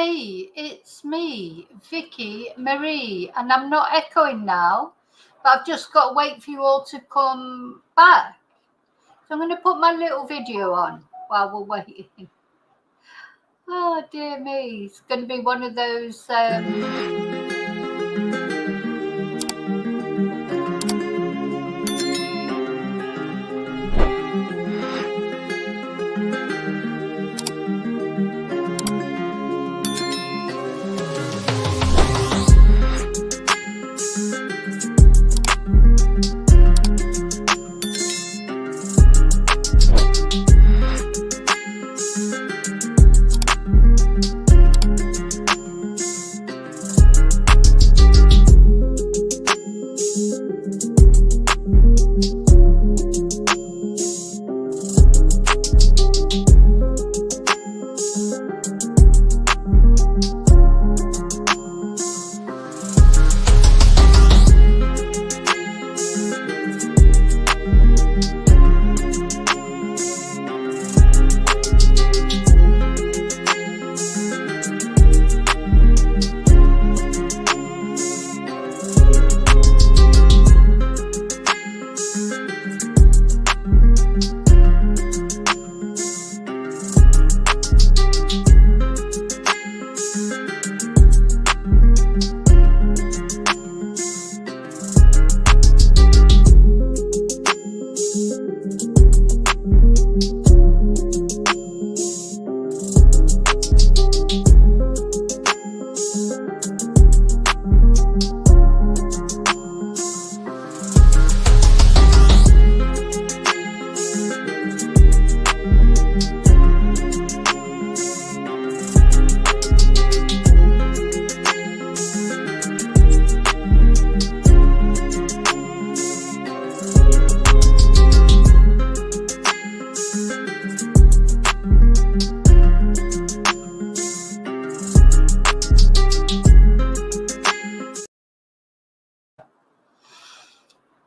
Hey, it's me, Vicky Marie, and I'm not echoing now, but I've just got to wait for you all to come back. So I'm going to put my little video on while we're waiting. Oh dear me, it's going to be one of those.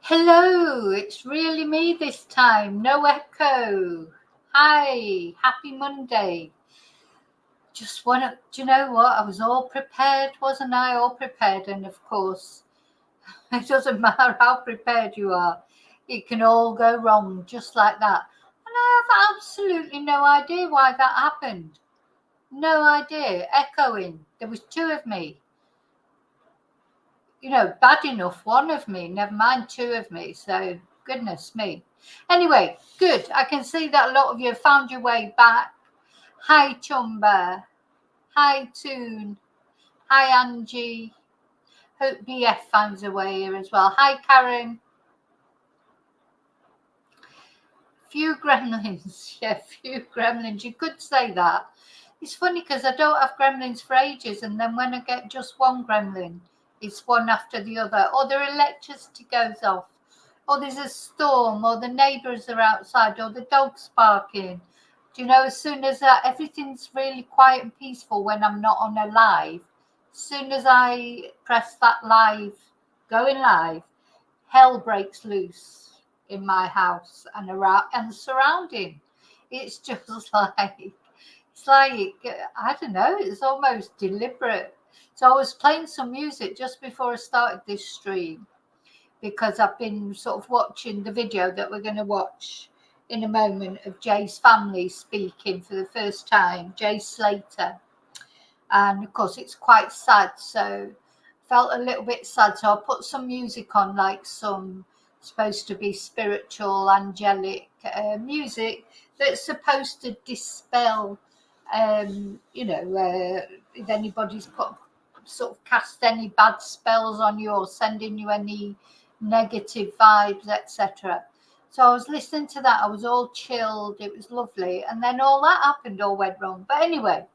Hello, it's really me this time, no echo. Hi, happy Monday. Just want to, do you know what? I was all prepared, wasn't I? All prepared, and of course, it doesn't matter how prepared you are, it can all go wrong just like that. And I have absolutely no idea why that happened. No idea. Echoing. There was two of me. Bad enough, one of me, never mind two of me. So, goodness me. Anyway, good. I can see that a lot of you have found your way back. Hi, Chumba. Hi, Toon. Hi, Angie. Hope BF finds a way here as well. Hi, Karen. Few gremlins. Yeah, few gremlins. You could say that. It's funny because I don't have gremlins for ages, and then when I get just one gremlin, it's one after the other, or their electricity goes off, or there's a storm, or the neighbours are outside, or the dog's barking. Do you know, as soon as everything's really quiet and peaceful when I'm not on a live, as soon as I press that live, going live, hell breaks loose in my house and around and surrounding. It's just like, I don't know, it's almost deliberate. So I was playing some music just before I started this stream because I've been sort of watching the video that we're going to watch in a moment of Jay's family speaking for the first time, Jay Slater. And of course it's quite sad, so I felt a little bit sad. So I put some music on, like some supposed to be spiritual, angelic music that's supposed to dispel, if anybody's put sort of cast any bad spells on you or sending you any negative vibes, etc. So I was listening to that. I was all chilled. It was lovely. And then all that happened, all went wrong. But anyway,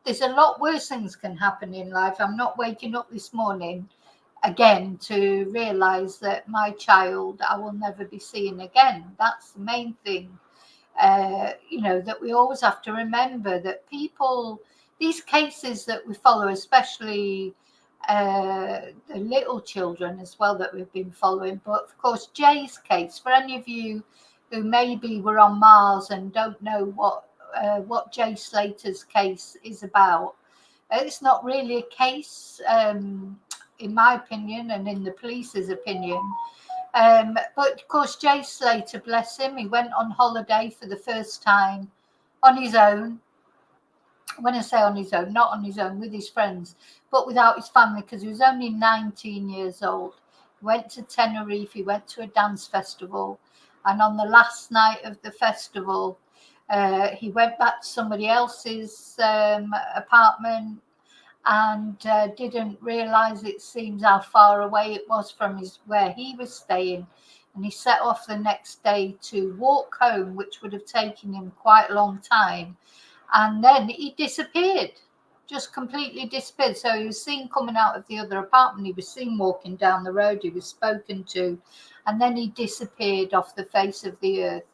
there's a lot worse things can happen in life. I'm not waking up this morning again to realize that my child I will never be seeing again. That's the main thing. That we always have to remember that people, these cases that we follow, especially the little children as well that we've been following, but of course Jay's case, for any of you who maybe were on Mars and don't know what Jay Slater's case is about, It's not really a case, in my opinion, and in the police's opinion. But of course, Jay Slater, bless him, he went on holiday for the first time on his own. When I say on his own, not on his own, with his friends, but without his family, because he was only 19 years old. He went to Tenerife, he went to a dance festival, and on the last night of the festival, he went back to somebody else's apartment and didn't realise, it seems, how far away it was from where he was staying. And he set off the next day to walk home, which would have taken him quite a long time. And then he disappeared, just completely disappeared. So he was seen coming out of the other apartment. He was seen walking down the road. He was spoken to. And then he disappeared off the face of the earth.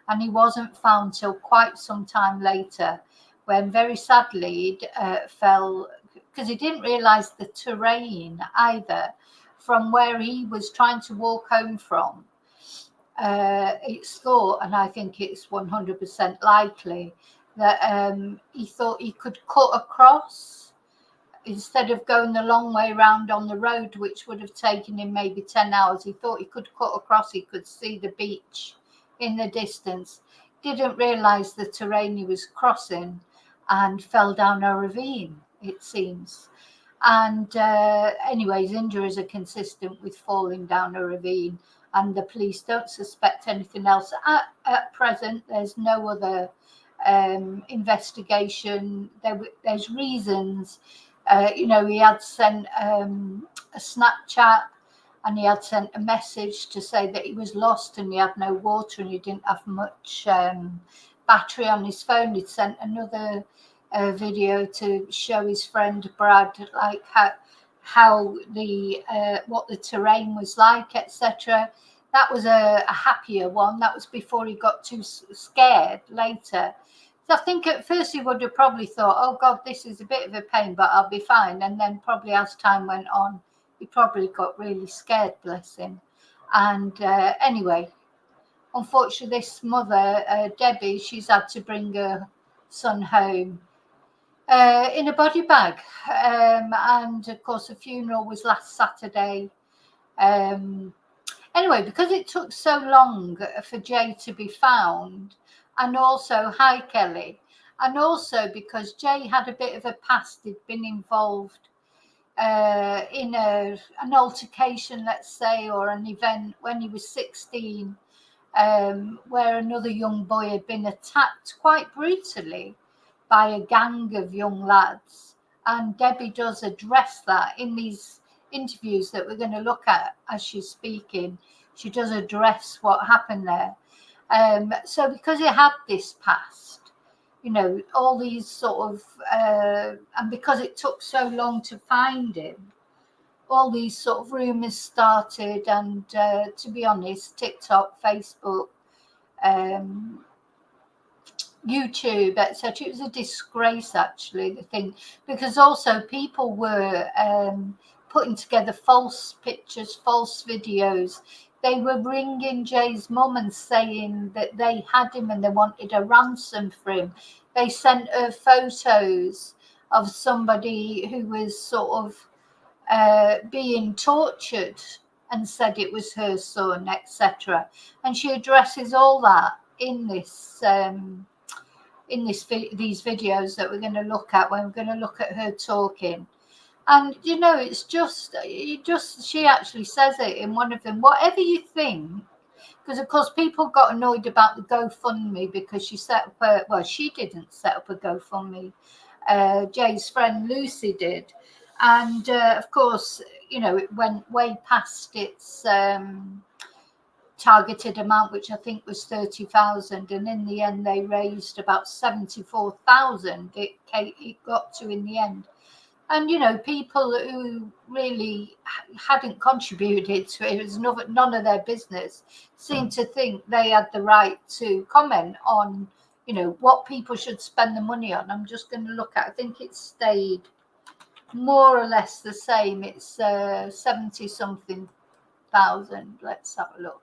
And he wasn't found till quite some time later, when very sadly he fell, because he didn't realise the terrain either from where he was trying to walk home from. It's thought, and I think it's 100% likely, that he thought he could cut across instead of going the long way round on the road, which would have taken him maybe 10 hours. He thought he could cut across, he could see the beach in the distance. Didn't realise the terrain he was crossing and fell down a ravine, it seems. And anyway, his injuries are consistent with falling down a ravine, and the police don't suspect anything else. At present, there's no other investigation. There's reasons. He had sent a Snapchat, and he had sent a message to say that he was lost and he had no water and he didn't have much battery on his phone. He'd sent another video to show his friend Brad, like how the what the terrain was like, etc. That was a happier one. That was before he got too scared later. So I think at first he would have probably thought, oh God, this is a bit of a pain, but I'll be fine. And then probably as time went on, he probably got really scared, bless him. And anyway, unfortunately, this mother, Debbie, she's had to bring her son home in a body bag. And of course, the funeral was last Saturday. Anyway, because it took so long for Jay to be found, and also, hi Kelly, and also because Jay had a bit of a past, he'd been involved in an altercation, let's say, or an event when he was 16, where another young boy had been attacked quite brutally by a gang of young lads. And Debbie does address that in these interviews that we're going to look at as she's speaking. She does address what happened there. So because he had this past, all these sort of, and because it took so long to find him, all these sort of rumours started. And to be honest, TikTok, Facebook, YouTube, etc. It was a disgrace, actually, the thing, because also people were putting together false pictures, false videos. They were ringing Jay's mum and saying that they had him and they wanted a ransom for him. They sent her photos of somebody who was sort of being tortured and said it was her son, etc. And she addresses all that in this these videos that we're going to look at, when we're going to look at her talking. And it's just she actually says it in one of them. Whatever you think, because of course people got annoyed about the GoFundMe because she set up she didn't set up a GoFundMe. Jay's friend Lucy did, and of course it went way past its targeted amount, which I think was 30,000, and in the end they raised about 74,000. It got to in the end. And people who really hadn't contributed to it, it was none of their business, seemed to think they had the right to comment on what people should spend the money on. I'm just going to look at, I think it stayed more or less the same. It's 70 something thousand. Let's have a look.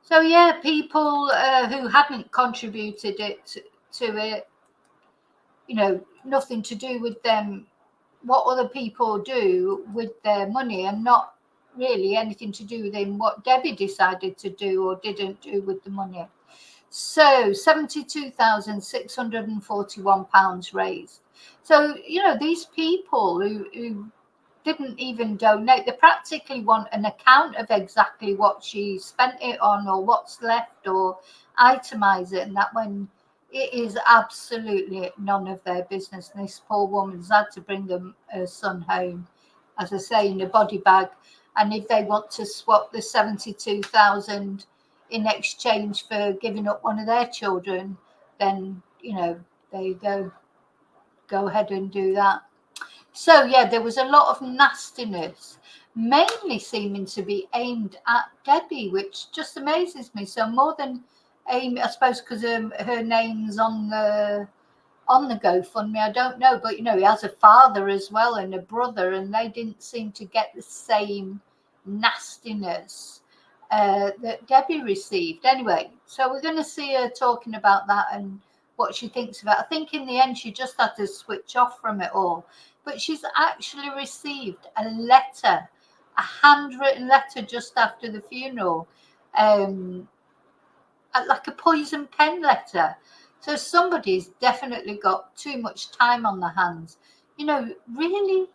So yeah, people who hadn't contributed to it you know, nothing to do with them, what other people do with their money, and not really anything to do with what Debbie decided to do or didn't do with the money. So £72,641 raised. So, you know, these people who didn't even donate, they practically want an account of exactly what she spent it on or what's left, or itemize it, and that, when it is absolutely none of their business. And this poor woman's had to bring her son home, as I say, in a body bag. And if they want to swap the 72,000 in exchange for giving up one of their children, then, you know, there you go ahead and do that. So yeah, there was a lot of nastiness, mainly seeming to be aimed at Debbie, which just amazes me. So more than Amy, I suppose, because her name's on the GoFundMe, I don't know, but you know, he has a father as well and a brother, and they didn't seem to get the same nastiness that Debbie received. Anyway, so we're going to see her talking about that and what she thinks about it. I think in the end she just had to switch off from it all, but she's actually received a letter, a handwritten letter just after the funeral, like a poison pen letter. So somebody's definitely got too much time on their hands. You know, really,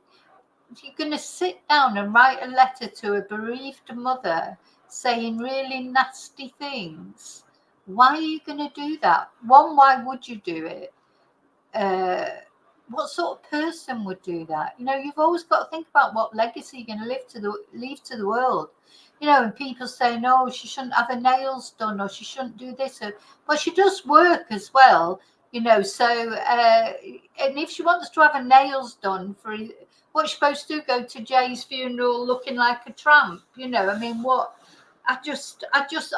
you're going to sit down and write a letter to a bereaved mother saying really nasty things? Why are you going to do that? One, why would you do it? What sort of person would do that? You know, you've always got to think about what legacy you're going to leave to the world. You know, and people say, no, she shouldn't have her nails done, or she shouldn't do this. But she does work as well, you know. So, and if she wants to have her nails done, what's she supposed to do? Go to Jay's funeral looking like a tramp? You know, I mean, what? I just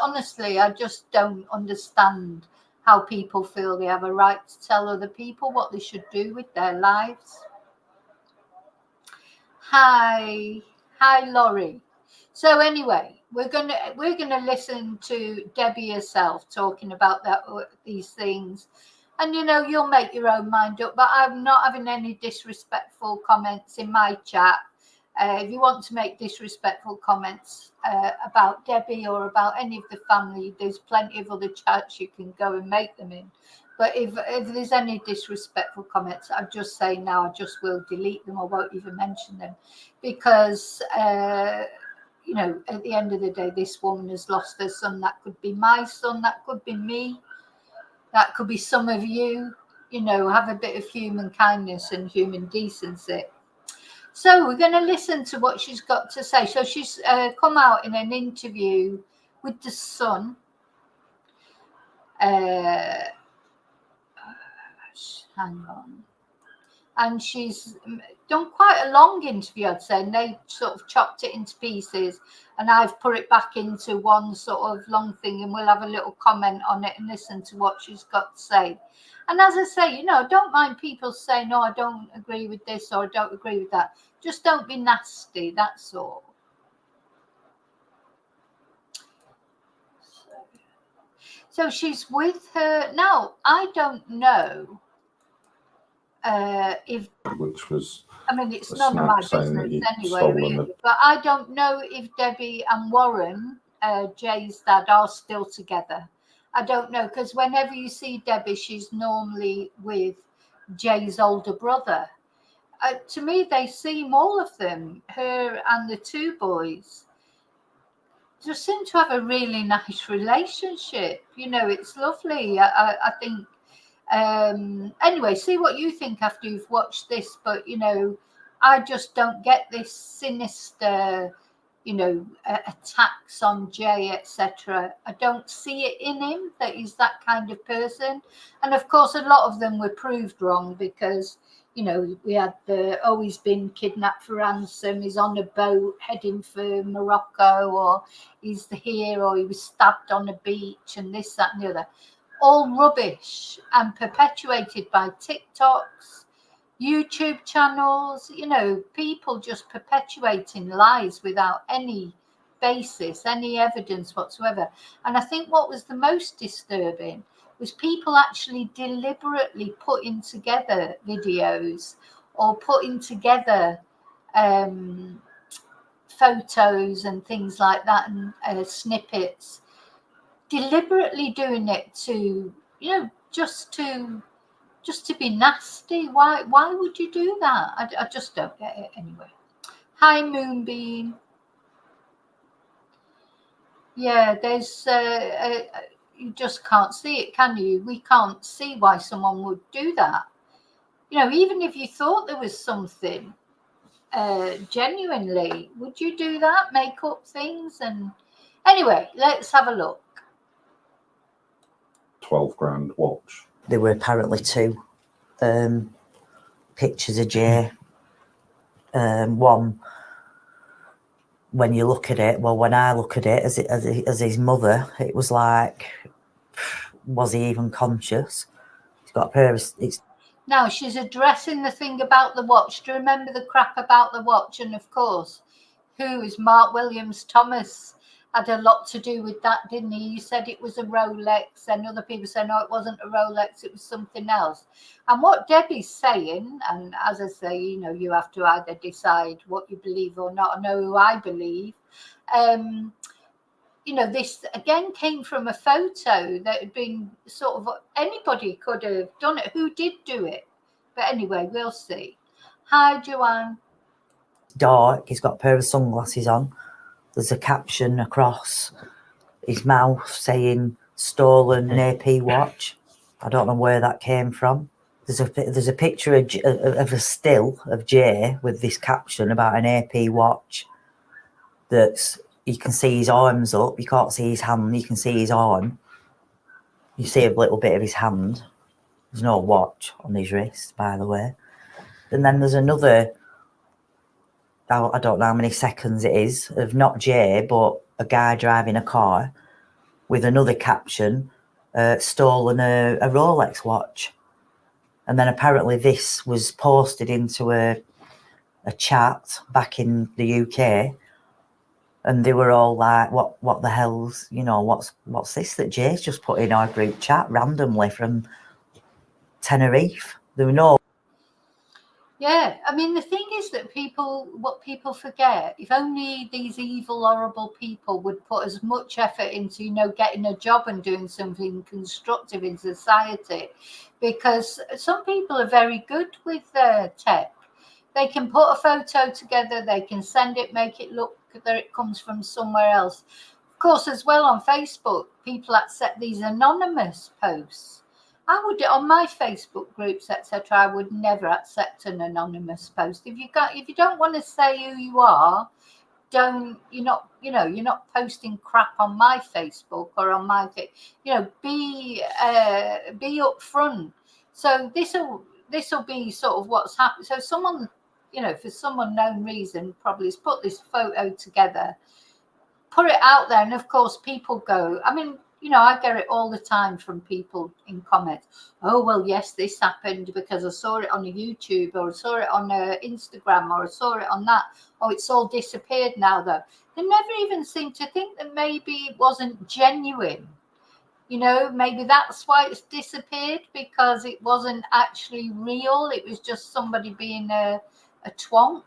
honestly, I just don't understand how people feel they have a right to tell other people what they should do with their lives. Hi, Laurie. So anyway, we're gonna listen to Debbie herself talking about these things, and you know, you'll make your own mind up. But I'm not having any disrespectful comments in my chat. If you want to make disrespectful comments about Debbie or about any of the family, there's plenty of other chats you can go and make them in. But if there's any disrespectful comments, I just say now, I just will delete them or won't even mention them, because you know, at the end of the day, this woman has lost her son. That could be my son, that could be me, that could be some of you. You know, have a bit of human kindness and human decency. So we're going to listen to what she's got to say. So she's come out in an interview with the Sun. Hang on. And she's done quite a long interview, I'd say, and they sort of chopped it into pieces, and I've put it back into one sort of long thing, and we'll have a little comment on it and listen to what she's got to say. And as I say, you know, don't mind people saying, no, I don't agree with this or I don't agree with that. Just don't be nasty, that's all. So she's with her now. I don't know if, which was, I mean, it's none of my business anyway, really. But I don't know if Debbie and Warren, Jay's dad, are still together. I don't know, because whenever you see Debbie, she's normally with Jay's older brother. To me, they seem, all of them, her and the two boys, just seem to have a really nice relationship. You know, it's lovely. I think. Anyway, see what you think after you've watched this. But you know, I just don't get this sinister, you know, attacks on Jay, etc. I don't see it in him that he's that kind of person. And of course, a lot of them were proved wrong, because you know, we had he's been kidnapped for ransom, he's on a boat heading for Morocco, or he's here, or he was stabbed on a beach, and this, that, and the other. All rubbish and perpetuated by TikToks, YouTube channels, you know, people just perpetuating lies without any basis, any evidence whatsoever. And I think what was the most disturbing was people actually deliberately putting together videos or putting together photos and things like that, and snippets, deliberately doing it to, just to be nasty. Why would you do that? I just don't get it anyway. Hi, Moonbeam. Yeah, there's you just can't see it, can you? We can't see why someone would do that. Even if you thought there was something genuinely, would you do that? Make up things? And anyway, let's have a look. 12 grand watch. There were apparently 2 pictures of Jay. One, when you look at it, well, when I look at it as his mother, it was like, was he even conscious? He's got a pair of... Now she's addressing the thing about the watch. Do you remember the crap about the watch? And of course, who is Mark Williams Thomas had a lot to do with that, didn't he? You said it was a Rolex, and other people said, no, it wasn't a Rolex, it was something else. And what Debbie's saying, and as I say, you have to either decide what you believe or not. I know who I believe. This again came from a photo that had been sort of, anybody could have done it. Who did do it? But anyway, we'll see. Hi, Joanne. Dark. He's got a pair of sunglasses on. There's a caption across his mouth saying stolen AP watch. I don't know where that came from. There's a picture of a still of Jay with this caption about an AP watch. That's, you can see his arms up. You can't see his hand. You can see his arm. You see a little bit of his hand. There's no watch on his wrist, by the way. And then there's another, I don't know how many seconds it is, of not Jay, but a guy driving a car with another caption, stolen a Rolex watch. And then apparently this was posted into a chat back in the UK, and they were all like, what the hell's, what's this that Jay's just put in our group chat randomly from Tenerife? There were no... Yeah, I mean, the thing is that what people forget, if only these evil, horrible people would put as much effort into, getting a job and doing something constructive in society, because some people are very good with tech. They can put a photo together, they can send it, make it look that it comes from somewhere else. Of course, as well on Facebook, people accept these anonymous posts. I would, on my Facebook groups, etc., I would never accept an anonymous post. If you don't want to say who you are, you're not posting crap on my Facebook or on my, be upfront. So this will be sort of what's happened. So someone, for some unknown reason, probably has put this photo together, put it out there, and of course people go, I mean, I get it all the time from people in comments. Oh, well, yes, this happened because I saw it on YouTube, or I saw it on Instagram, or I saw it on that. Oh, it's all disappeared now, though. They never even seem to think that maybe it wasn't genuine. Maybe that's why it's disappeared, because it wasn't actually real. It was just somebody being a twonk.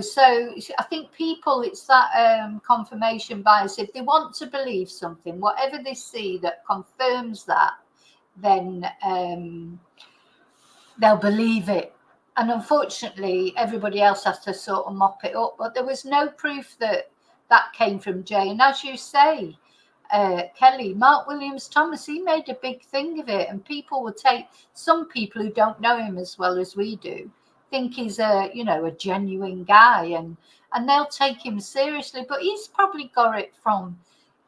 So I think people, it's that confirmation bias. If they want to believe something, whatever they see that confirms that, then they'll believe it. And unfortunately, everybody else has to sort of mop it up. But there was no proof that came from Jay. And as you say, Kelly, Mark Williams Thomas, he made a big thing of it. And people will take, some people who don't know him as well as we do, think he's a genuine guy, and they'll take him seriously. But he's probably got it from,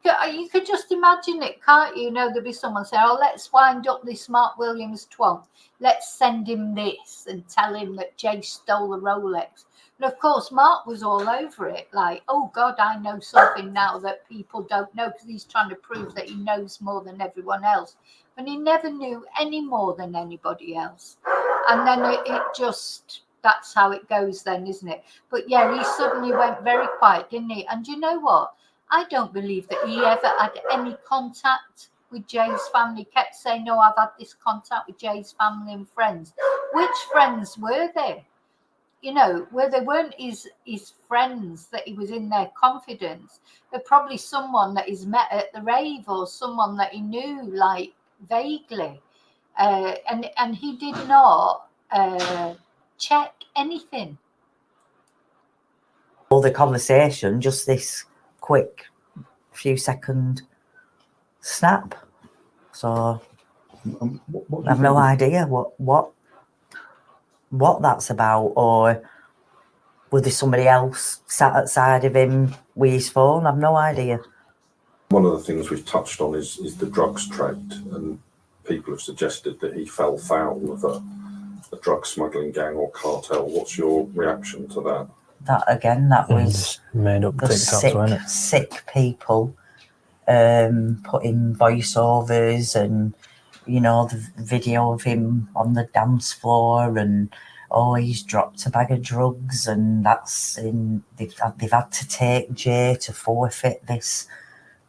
you could just imagine it, can't you? There'll be someone saying, oh, let's wind up this Mark Williams twat, let's send him this and tell him that Jay stole the Rolex. And of course Mark was all over it, like, oh God, I know something now that people don't know, because he's trying to prove that he knows more than everyone else, and he never knew any more than anybody else. And then it just that's how it goes then, isn't it? But yeah, he suddenly went very quiet, didn't he? And you know what? I don't believe that he ever had any contact with Jay's family. Kept saying, no, I've had this contact with Jay's family and friends. Which friends were they? You know, where they weren't his friends that he was in their confidence. They're probably someone that he's met at the rave or someone that he knew, like, vaguely. And he did not check anything. All the conversation, just this quick few second snap. So What I have no idea what that's about, or was there somebody else sat outside of him with his phone? I've no idea. One of the things we've touched on is the drugs trade, and people have suggested that he fell foul of a drug smuggling gang or cartel. What's your reaction to that? That again, that was made up the TikToks, wasn't it? sick people putting voiceovers and, you know, the video of him on the dance floor and, oh, he's dropped a bag of drugs and that's in, they've had to take Jay to forfeit this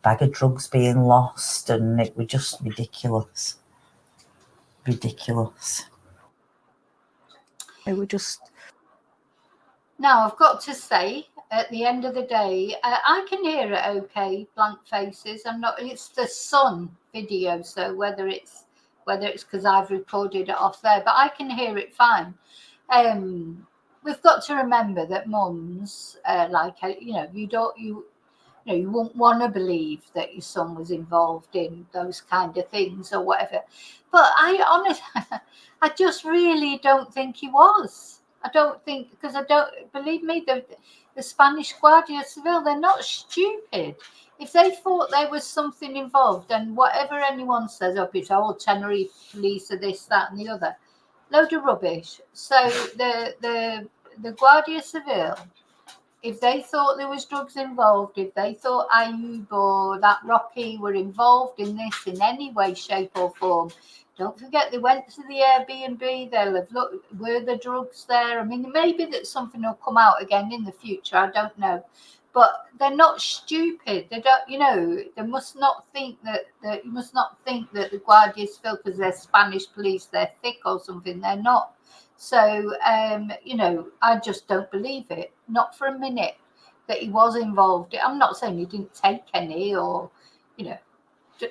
bag of drugs being lost, and it was just ridiculous. It was just... Now, I've got to say, at the end of the day, I can hear it okay, blank faces. It's the Sun video, so whether it's because I've recorded it off there, but I can hear it fine. We've got to remember that mums, you won't want to believe that your son was involved in those kind of things or whatever. But I just really don't think he was. I don't think, because I don't believe me, the Spanish Guardia Civil, they're not stupid. If they thought there was something involved, and whatever anyone says, it's all Tenerife police or this, that, and the other, load of rubbish. So the Guardia Civil, if they thought there was drugs involved, if they thought Ayub or that Rocky were involved in this in any way, shape or form, don't forget they went to the Airbnb, they'll have looked, were the drugs there? I mean, maybe that something will come out again in the future, I don't know. But they're not stupid. They don't, they must not think that the Guardia Civil, because they're Spanish police, they're thick or something. They're not. So, I just don't believe it, not for a minute, that he was involved. I'm not saying he didn't take any or,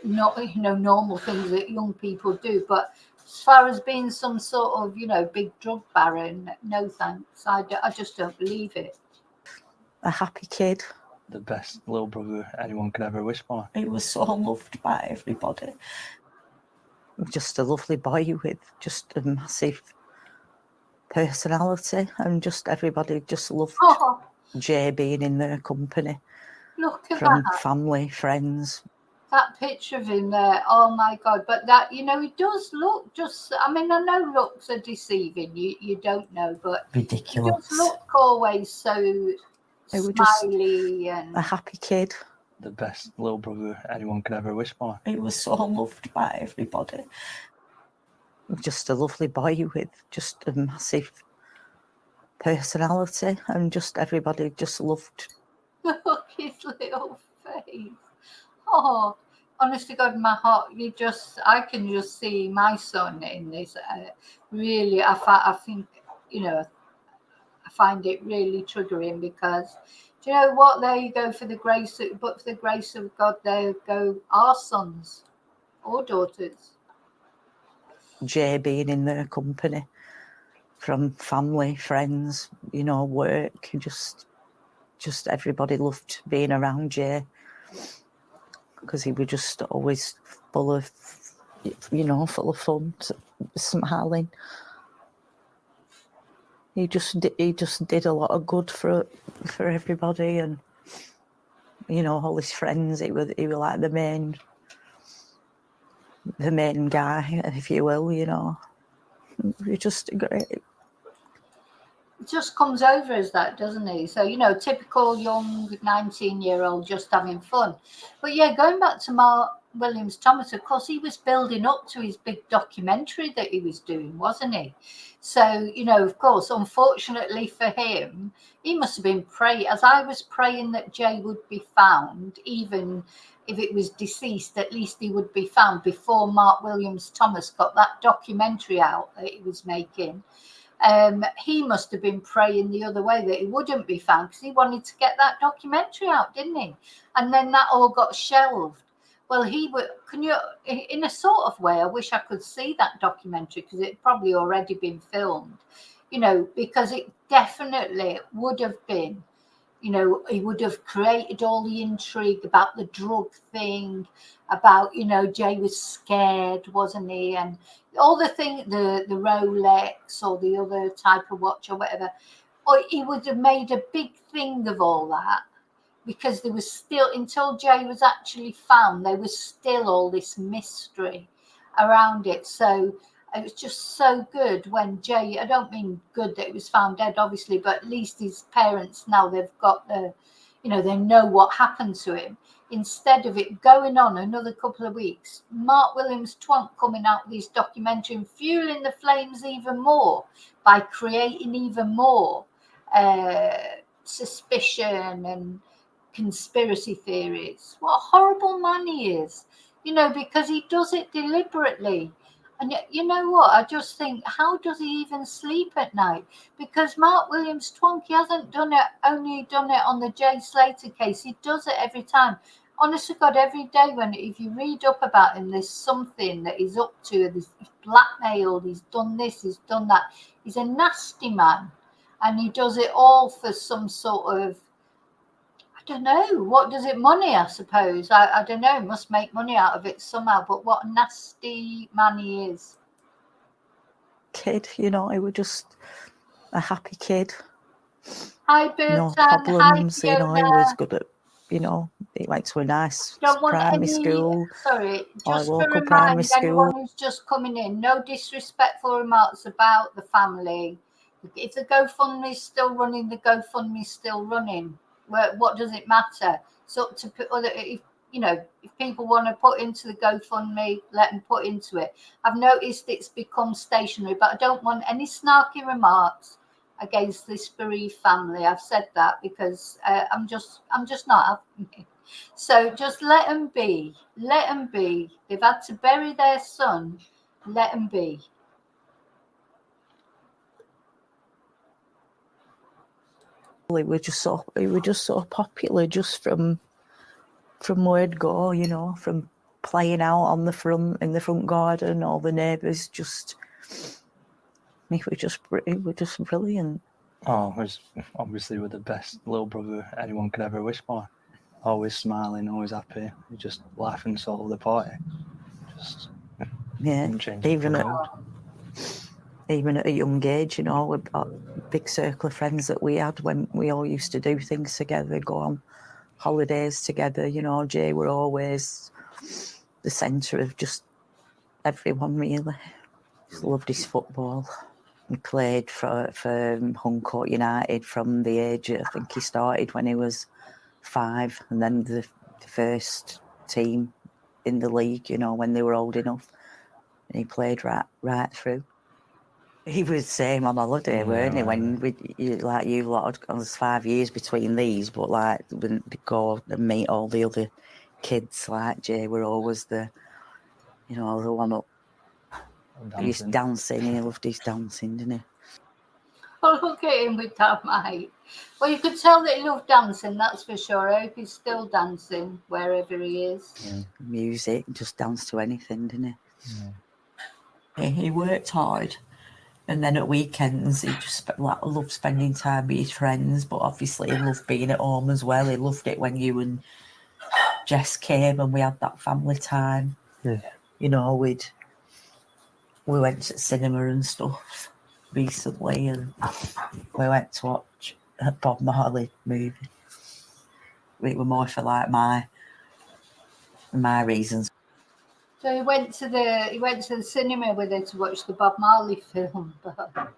not, normal things that young people do. But as far as being some sort of, big drug baron, no thanks. I just don't believe it. A happy kid. The best little brother anyone could ever wish for. He was so loved by everybody. Just a lovely boy with just a massive personality, and just everybody just loved Jay being in their company. Look at from that. Family, friends. That picture of him there, oh my God. But that, he does look just, I know looks are deceiving, you don't know, but Ridiculous. he does look always so smiley and a happy kid. The best little brother anyone could ever wish for. He was so loved by everybody. Just a lovely boy with just a massive personality, and just everybody just loved. look his little face. Oh, honest to God, my heart, I can just see my son in this. Really, I think, I find it really triggering, because do you know what? There you go, for the grace of God, there go our sons or daughters. Jay being in their company, from family, friends, work, just everybody loved being around Jay, because he was just always full of fun, smiling. He just did a lot of good for everybody, and all his friends. He was like the main guy, if you will. He's just great. It just comes over as that, doesn't he? So, typical young 19-year-old just having fun. But yeah, going back to Williams Thomas, of course, he was building up to his big documentary that he was doing, wasn't he? So, you know, of course, unfortunately for him, he must have been praying, as I was praying that Jay would be found, even if it was deceased, at least he would be found before Mark Williams Thomas got that documentary out that he was making. He must have been praying the other way that he wouldn't be found because he wanted to get that documentary out, didn't he? And then that all got shelved. Well, he would. Can you, in a sort of way, I wish I could see that documentary because it probably already been filmed, you know, because it definitely would have been. You know, he would have created all the intrigue about the drug thing, about, you know, Jay was scared, wasn't he? And all the thing, the Rolex or the other type of watch or whatever. Or he would have made a big thing of all that because there was still, until Jay was actually found, there was still all this mystery around it. So it was just so good when Jay, I don't mean good that he was found dead, obviously, but at least his parents now, they've got the, you know, they know what happened to him. Instead of it going on another couple of weeks, Mark Williams Twonk coming out with his documentary and fueling the flames even more by creating even more suspicion and conspiracy theories. What a horrible man he is, you know, because he does it deliberately. And yet, you know what? I just think, how does he even sleep at night? Because Mark Williams Twonk, he hasn't done it, only done it on the Jay Slater case. He does it every time. Honest to God, every day if you read up about him, there's something that he's up to. He's blackmailed, he's done this, he's done that. He's a nasty man. And he does it all for some sort of, I don't know, what does it, money, I suppose. I don't know, must make money out of it somehow, but what a nasty man he is. Kid, you know, he was just a happy kid. Hi, Bertan. No Hi, problems, you know, he Fiona. was good at, you know, he went to a nice Don't want primary any, school. sorry, or just to local primary remind school. anyone who's just coming in, no disrespectful remarks about the family. If the GoFundMe's still running, the GoFundMe's still running. What does it matter? It's up to other, if people want to put into the GoFundMe, let them put into it. I've noticed it's become stationary, but I don't want any snarky remarks against this bereaved family. I've said that because I'm just not having it. So just let them be. Let them be. They've had to bury their son. Let them be. He was just so popular just from word go, you know, from playing out on the front in the front garden. All the neighbours just, he was just brilliant. Oh, was obviously with the best little brother anyone could ever wish for. Always smiling, always happy. Just life and soul of the party. Just Even at a young age, you know, with a big circle of friends that we had when we all used to do things together, go on holidays together. You know, Jay were always the centre of just everyone, really. Just loved his football. He played for Huncourt United from the age, I think he started when he was 5, and then the first team in the league, you know, when they were old enough. And he played right through. He was same on holiday, weren't he? When like you lot, there's 5 years between these, but like when they go and meet all the other kids, like Jay were always the one up. He's dancing. He loved his dancing, didn't he? Oh, look at him with that, mate. Well, you could tell that he loved dancing, that's for sure. I hope he's still dancing wherever he is. Yeah. Music, just dance to anything, didn't he? Yeah. He worked hard. And then at weekends, he just loved spending time with his friends, but obviously he loved being at home as well. He loved it when you and Jess came and we had that family time. Yeah. You know, we went to cinema and stuff recently, and we went to watch a Bob Marley movie. It was more for like my reasons. So he went to the cinema with her to watch the Bob Marley film, but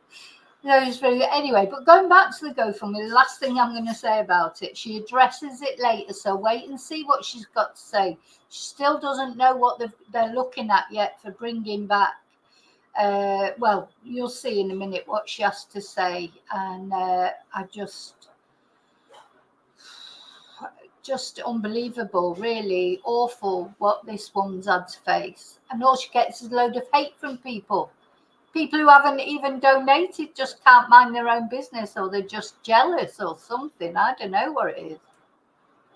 No, it's very good. Anyway, but going back to the GoFundMe, the last thing I'm going to say about it, she addresses it later, so wait and see what she's got to say. She still doesn't know what they're looking at yet for bringing back. Well, you'll see in a minute what she has to say, and I just unbelievable, really awful what this woman's had to face, and all she gets is a load of hate from people. People who haven't even donated just can't mind their own business, or they're just jealous or something. I don't know what it is.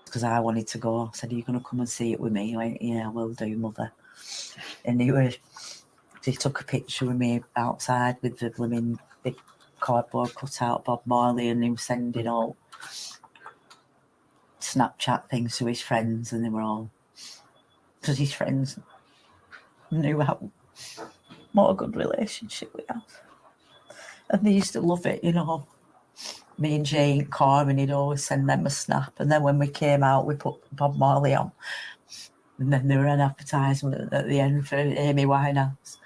Because I wanted to go. I said, "Are you going to come and see it with me?" I went, "Yeah, we'll do, Mother." And he took a picture with me outside with the blooming big cardboard cutout Bob Marley, and he was sending all Snapchat things to his friends, and they were all, because his friends knew what a good relationship we have. And they used to love it, you know. Me and Jay in car, and he'd always send them a snap. And then when we came out, we put Bob Marley on. And then there were an advertisement at the end for Amy Winehouse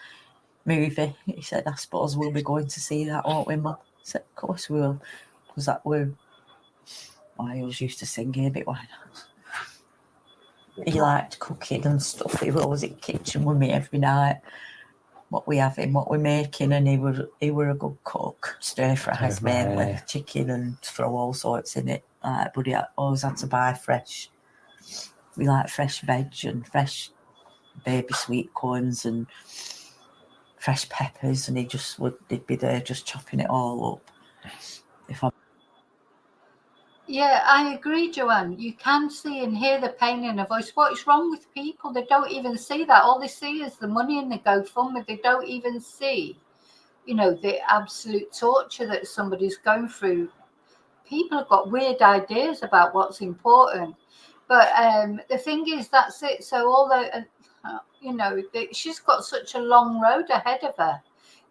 movie. He said, "I suppose we'll be going to see that, won't we, Mum?" I said, "Of course we will." Because that were, I always used to sing Amy Winehouse. He liked cooking and stuff. He was always in the kitchen with me every night. What we having, what we're making, and he were a good cook. Stir fries mainly, chicken, and throw all sorts in it. But he always had to buy fresh. We like fresh veg and fresh baby sweet corns and fresh peppers, and he'd be there just chopping it all up. Yeah, I agree, Joanne. You can see and hear the pain in her voice. What is wrong with people? They don't even see that. All they see is the money in the GoFundMe. They don't even see, the absolute torture that somebody's going through. People have got weird ideas about what's important. But the thing is, that's it. So she's got such a long road ahead of her.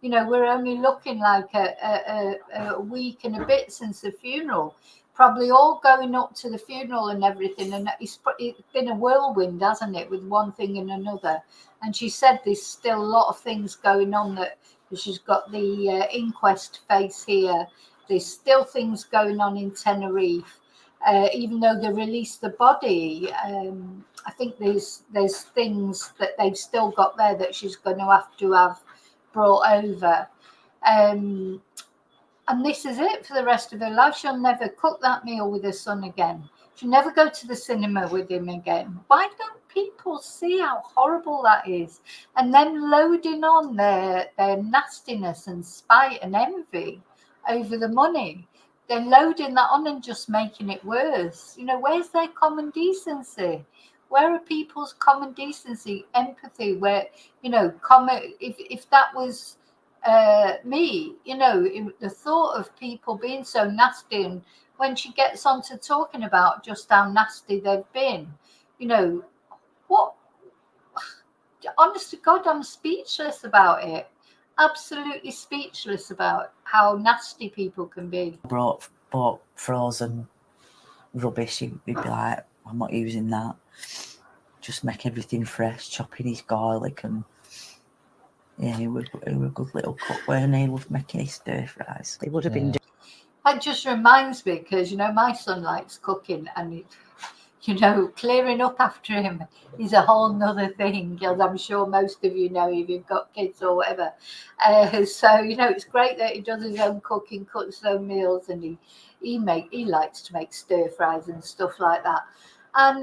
We're only looking like a week and a bit since the funeral. Probably all going up to the funeral and everything, and it's been a whirlwind, hasn't it, with one thing and another. And she said there's still a lot of things going on, that she's got the inquest face here. There's still things going on in Tenerife, even though they released the body. I think there's things that they've still got there that she's going to have brought over. And this is it for the rest of her life. She'll never cook that meal with her son again. She'll never go to the cinema with him again. Why don't people see how horrible that is? And then loading on their nastiness and spite and envy over the money. They're loading that on and just making it worse. Where's their common decency? Where are people's common decency, empathy? Where, if that was me, the thought of people being so nasty, and when she gets on to talking about just how nasty they've been, what, honest to God, I'm speechless about it. Absolutely speechless about how nasty people can be. Bought frozen rubbish. He'd be like, "I'm not using that. Just make everything fresh." Chopping his garlic, and yeah, he was a good little cook, weren't he? He loved making his stir fries. He would have been. That just reminds me, because my son likes cooking, and clearing up after him is a whole nother thing, as I'm sure most of you know if you've got kids or whatever. So it's great that he does his own cooking, cooks his own meals, and he likes to make stir fries and stuff like that. And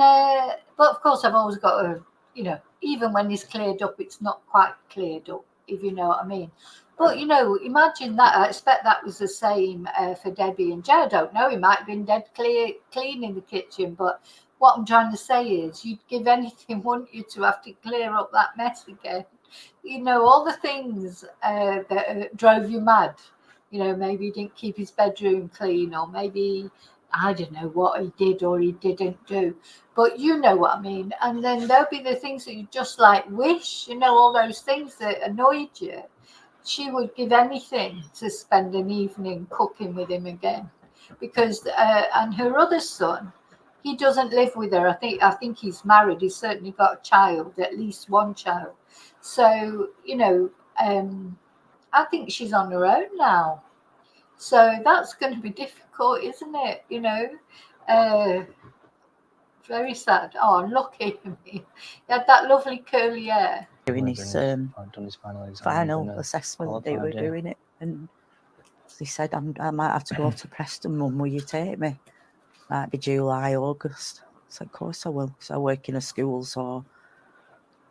but of course I've always got to, even when it's cleared up, it's not quite cleared up, if you know what I mean. But imagine that. I expect that was the same for Debbie and Jay. I don't know, he might have been dead clean in the kitchen, but what I'm trying to say is, you'd give anything, wouldn't you, to have to clear up that mess again? All the things that drove you mad. Maybe he didn't keep his bedroom clean, or maybe, I don't know what he did or he didn't do. But you know what I mean. And then there'll be the things that you just wish, all those things that annoyed you. She would give anything to spend an evening cooking with him again. Because, and her other son, he doesn't live with her. I think he's married. He's certainly got a child, at least one child. So, I think she's on her own now. So that's going to be difficult, isn't it? You know, very sad. Oh, lucky me. He had that lovely curly hair. Doing We've his done his final exam. final and assessment, they were qualified, yeah. doing it, and he said, I might have to go to Preston, Mum, will you take me? Might be July, August. I said, of course I will, because I work in a school, so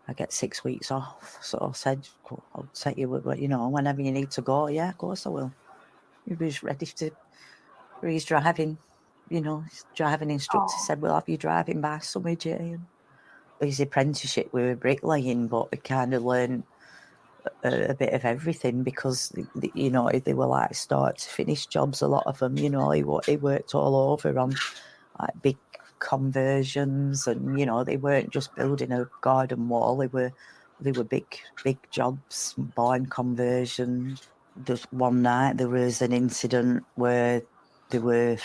I get 6 weeks off. So I said, I'll take you, you know, whenever you need to go. Yeah, of course I will. He was ready to, he's driving, you know, his driving instructor said, we'll have you driving by summer, Jay. And his apprenticeship, we were bricklaying, but we kind of learned a bit of everything because, you know, they were like start to finish jobs, a lot of them, you know, he worked all over on like big conversions, and, you know, they weren't just building a garden wall, they were big jobs, barn conversion. Just one night there was an incident where there were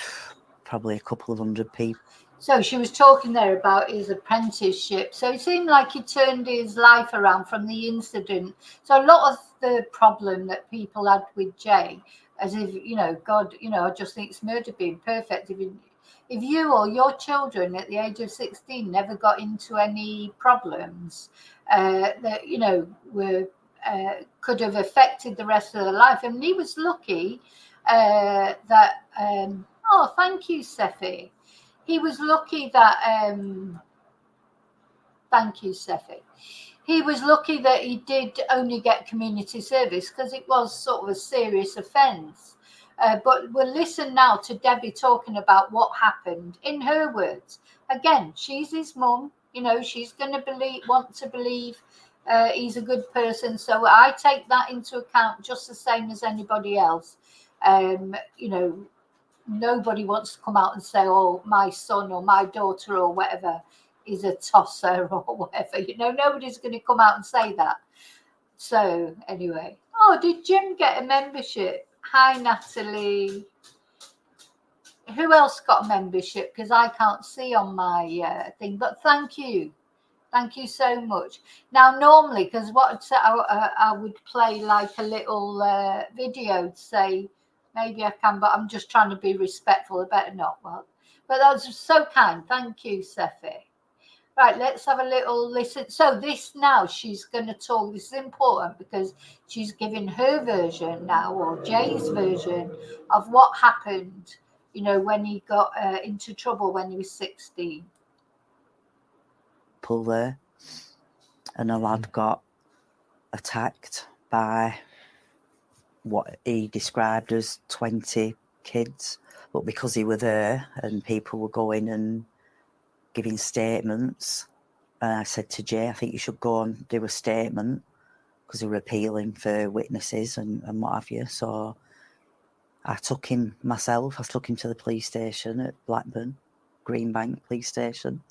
probably a couple of hundred people. So she was talking there about his apprenticeship. So it seemed like he turned his life around from the incident. So a lot of the problem that people had with Jay, as if, you know, God, you know, I just think it's murder being perfect. If you or your children at the age of 16 never got into any problems that, you know, were could have affected the rest of their life. And he was lucky that, oh, thank you, Sephi. He was lucky that, thank you, Sephi. He was lucky that he did only get community service because it was sort of a serious offence. But we'll listen now to Debbie talking about what happened in her words. Again, she's his mum. You know, she's going to want to believe he's a good person. So I take that into account just the same as anybody else. You know, nobody wants to come out and say, oh, my son or my daughter or whatever is a tosser or whatever. You know, nobody's going to come out and say that. So anyway, oh, did Jim get a membership? Hi, Natalie. Who else got a membership? Because I can't see on my thing, but thank you. Thank you so much. Now, normally, because what I would play like a little video to say, maybe I can, but I'm just trying to be respectful. I better not. Well, but that was so kind. Thank you, Sephi. Right, let's have a little listen. So this now, she's going to talk. This is important because she's giving her version now, or Jay's version of what happened, you know, when he got into trouble when he was 16. Pull there, and a lad got attacked by what he described as 20 kids, but because he were there and people were going and giving statements, and I said to Jay, I think you should go and do a statement because they were appealing for witnesses and what have you. So I took him myself. I took him to the police station at Blackburn, Greenbank police station,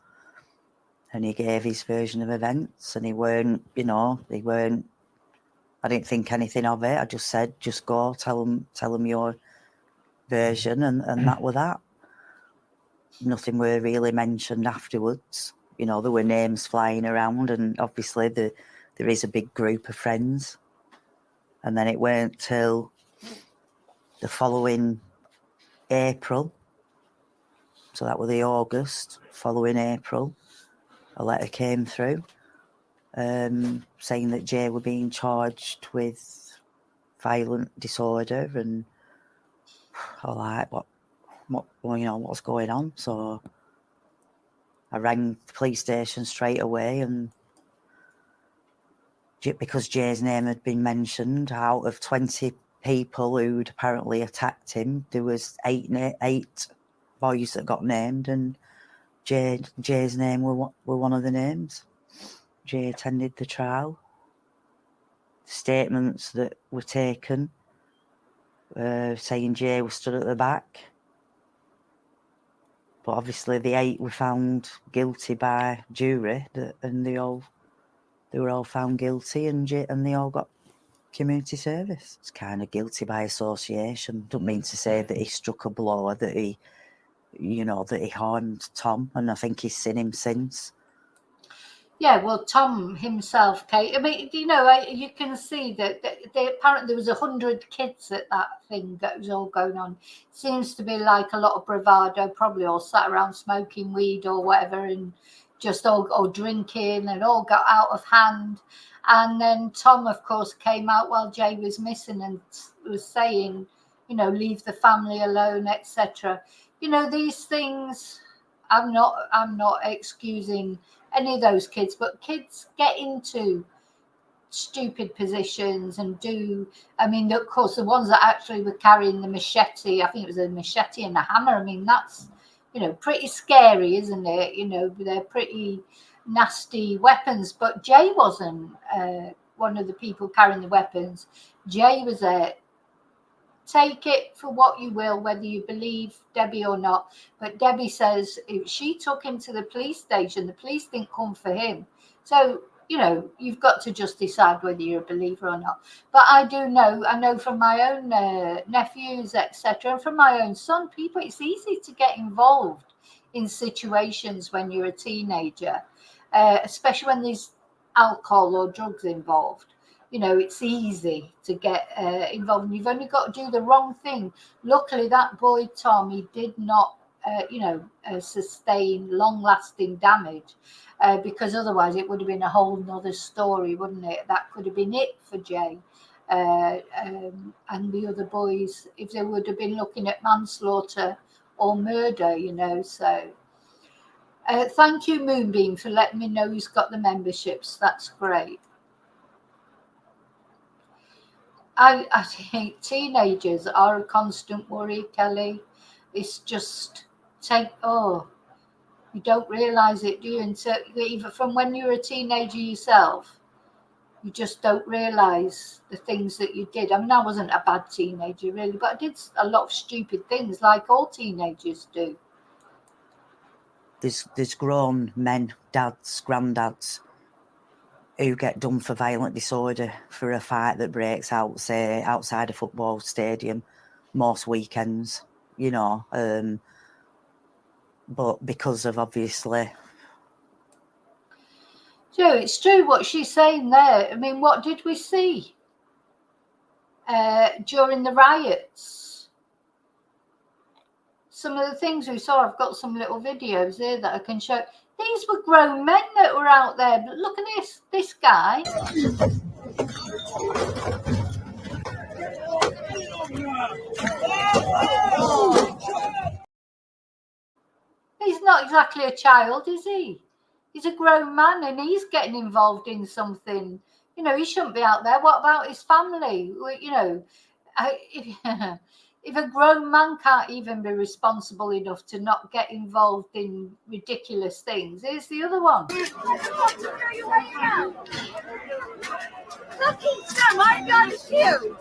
and he gave his version of events, and he weren't, you know, I didn't think anything of it. I just said, just go, tell them your version, and that were that. Nothing were really mentioned afterwards. You know, there were names flying around, and obviously there is a big group of friends. And then it weren't till the following April, so that was the August, following April, a letter came through saying that Jay were being charged with violent disorder, and I like, what, you know, what's going on? So I rang the police station straight away, and because Jay's name had been mentioned, out of 20 people who'd apparently attacked him, there was eight boys that got named, and Jay's name were one of the names. Jay attended the trial. Statements that were taken saying Jay was stood at the back. But obviously the 8 were found guilty by jury, and they were all found guilty, and they all got community service. It's kind of guilty by association. Don't mean to say that he struck a blow, that he, you know, that he harmed Tom, and I think he's seen him since. Yeah, well, Tom himself, Kate. I mean, you know, you can see that apparently there was 100 kids at that thing that was all going on. Seems to be like a lot of bravado, probably all sat around smoking weed or whatever, and just all or drinking, and all got out of hand. And then Tom, of course, came out while Jay was missing and was saying, you know, leave the family alone, etc. You know, these things. I'm not excusing any of those kids, but kids get into stupid positions and do. I mean, of course, the ones that actually were carrying the machete, I think it was a machete and a hammer. I mean, that's, you know, pretty scary, isn't it? You know, they're pretty nasty weapons. But Jay wasn't one of the people carrying the weapons. Jay was there. Take it for what you will, whether you believe Debbie or not. But Debbie says if she took him to the police station, the police didn't come for him. So, you know, you've got to just decide whether you're a believer or not. But I know from my own nephews, etc., and from my own son, people, it's easy to get involved in situations when you're a teenager, especially when there's alcohol or drugs involved. You know, it's easy to get involved, and you've only got to do the wrong thing. Luckily, that boy Tom, he did not, sustain long-lasting damage, because otherwise it would have been a whole nother story, wouldn't it? That could have been it for Jay and the other boys if they would have been looking at manslaughter or murder, you know. So thank you, Moonbeam, for letting me know who's got the memberships. That's great. I think teenagers are a constant worry, Kelly. It's just you don't realise it, do you? And so even from when you were a teenager yourself, you just don't realise the things that you did. I mean, I wasn't a bad teenager really, but I did a lot of stupid things like all teenagers do. There's grown men, dads, granddads, who get done for violent disorder for a fight that breaks out, say, outside a football stadium most weekends, you know. But because of, obviously... Joe, it's true what she's saying there. I mean, what did we see during the riots? Some of the things we saw, I've got some little videos here that I can show. These were grown men that were out there. But look at this guy. He's not exactly a child, is he? He's a grown man and he's getting involved in something. You know, he shouldn't be out there. What about his family? You know, if a grown man can't even be responsible enough to not get involved in ridiculous things, here's the other one. My God is huge.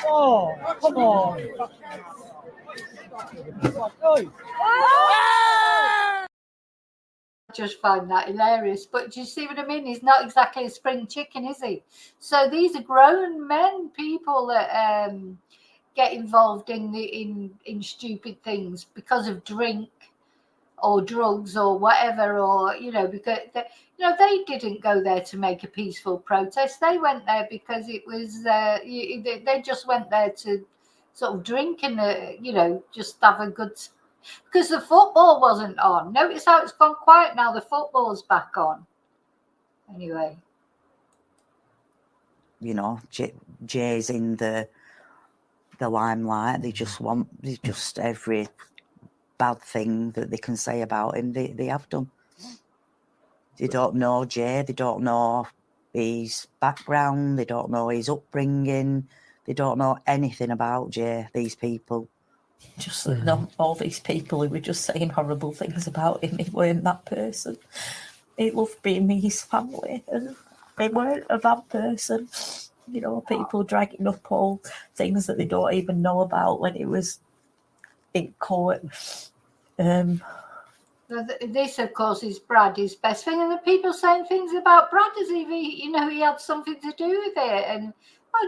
Oh, come on. I just find that hilarious. But do you see what I mean? He's not exactly a spring chicken, is he? So these are grown men, people that get involved in stupid things because of drink or drugs or whatever, or, you know, because they didn't go there to make a peaceful protest. They went there because it was they just went there to sort of drink and you know, just have a good, because the football wasn't on. Notice how it's gone quiet now. The football's back on. Anyway, you know, Jay's in the limelight. They just every bad thing that they can say about him, they have done. They don't know Jay. They don't know his background. They don't know his upbringing. They don't know anything about Jay, these people. Just not all these people who were just saying horrible things about him. He weren't that person. He loved being with his family, and he weren't a bad person. You know, people dragging up all things that they don't even know about when he was in court. This, of course, is Brad, his best thing, and the people saying things about Brad as if he had something to do with it, and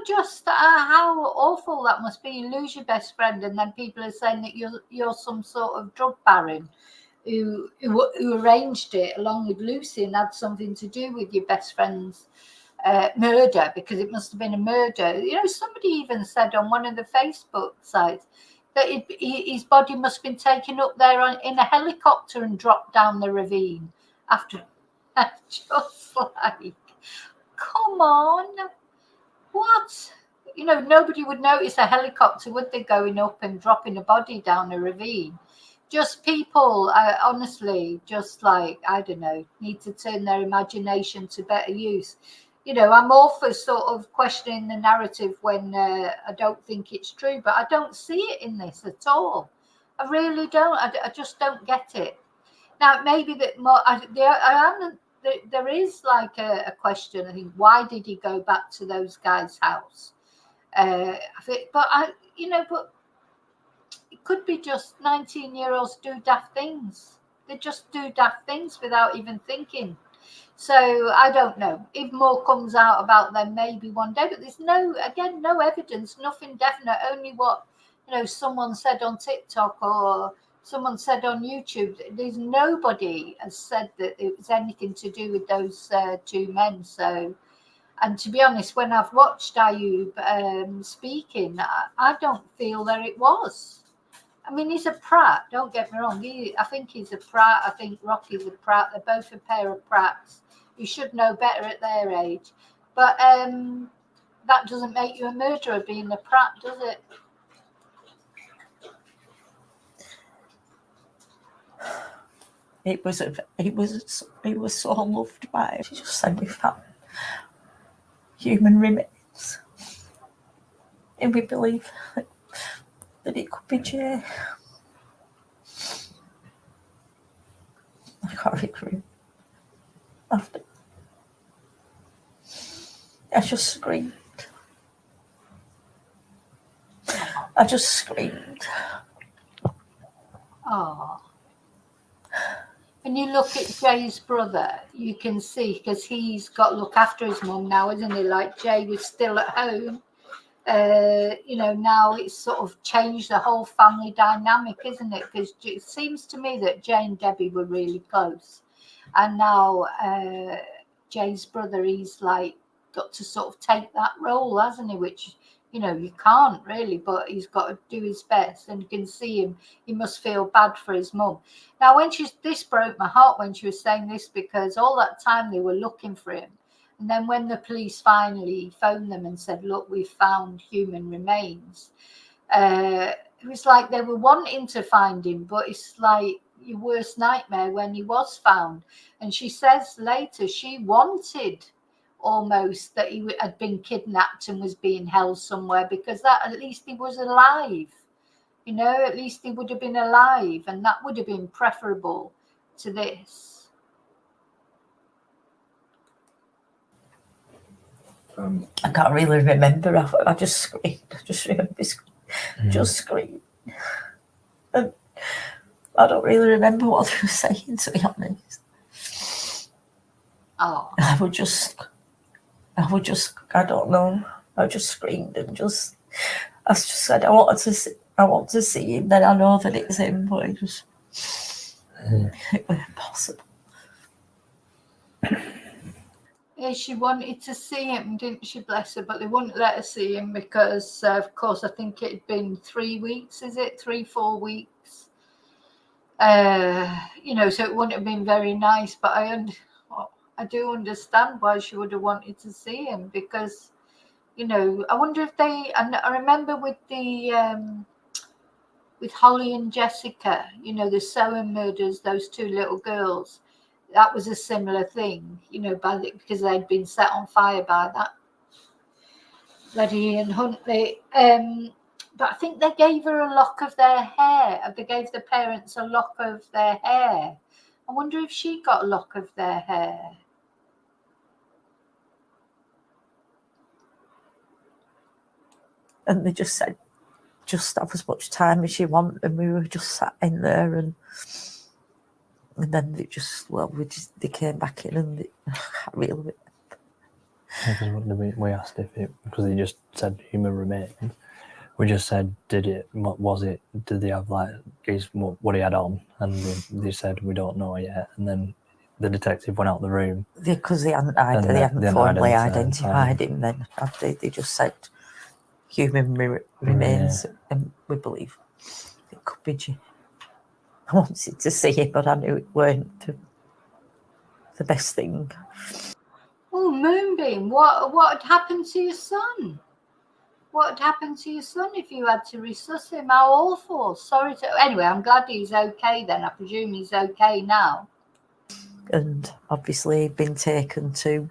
just how awful that must be. You lose your best friend, and then people are saying that you're some sort of drug baron who arranged it along with Lucy and had something to do with your best friend's murder, because it must have been a murder. You know, somebody even said on one of the Facebook sites that his body must have been taken up there in a helicopter and dropped down the ravine after. Just like, come on, what? You know, nobody would notice a helicopter, would they, going up and dropping a body down a ravine? Just people, honestly, just like, I don't know, need to turn their imagination to better use. You know, I'm all for sort of questioning the narrative when I don't think it's true, but I don't see it in this at all. I really don't. I just don't get it. Now, maybe that more. There is like a question. I think, why did he go back to those guys' house? But it could be just 19-year-olds do daft things. They just do daft things without even thinking. So I don't know. If more comes out about them, maybe one day. But there's no evidence, nothing definite. Only what someone said on TikTok or someone said on YouTube. There's nobody has said that it was anything to do with those two men. So. And to be honest, when I've watched Ayub speaking, I don't feel that it was. I mean, he's a prat, don't get me wrong. I think he's a prat. I think Rocky's a prat. They're both a pair of prats. You should know better at their age. But that doesn't make you a murderer, being a prat, does it? It was so loved by. She just said we found human remains, and we believe that it could be Jay. I can't recruit. After I just screamed. Oh. When you look at Jay's brother, you can see, because he's got to look after his mum now, isn't he? Like Jay was still at home. Now it's sort of changed the whole family dynamic, isn't it? Because it seems to me that Jay and Debbie were really close. And now Jay's brother, he's like got to sort of take that role, hasn't he? Which, you can't really, but he's got to do his best. And you can see him, he must feel bad for his mum. Now, this broke my heart when she was saying this, because all that time they were looking for him. And then when the police finally phoned them and said, look, we found human remains, it was like they were wanting to find him, but it's like your worst nightmare when he was found. And she says later she wanted almost that he had been kidnapped and was being held somewhere, because that at least he was alive. At least he would have been alive, and that would have been preferable to this. I can't really remember. I just screamed. I just remember just screamed. And I don't really remember what they were saying, to be honest. Oh. I don't know. I just screamed and I just said, I want to see him. Then I know that it's him, but it was impossible. Yeah, she wanted to see him, didn't she, bless her? But they wouldn't let her see him because, of course, I think it had been 3 weeks, is it? 3-4 weeks. So it wouldn't have been very nice. But I do understand why she would have wanted to see him, because, I wonder if I remember with the with Holly and Jessica, the Sohan murders, those two little girls. That was a similar thing, because they'd been set on fire by that bloody Ian Huntley. But I think they gave her a lock of their hair. They gave the parents a lock of their hair. I wonder if she got a lock of their hair. And they just said, just have as much time as you want, and we were just sat in there, and then they came back in, and I can't really remember. We asked if because they just said human remains. We just said, what was it? Did they have like what he had on? And they said, we don't know yet. And then the detective went out the room. Because they hadn't didn't formally identify identified him then. They just said human remains, and we believe it could be Jay. I wanted to see it, but I knew it weren't the best thing. Oh, Moonbeam, what had happened to your son? What had happened to your son if you had to resuscitate him? How awful. Sorry to... Anyway, I'm glad he's okay then. I presume he's okay now. And obviously been taken to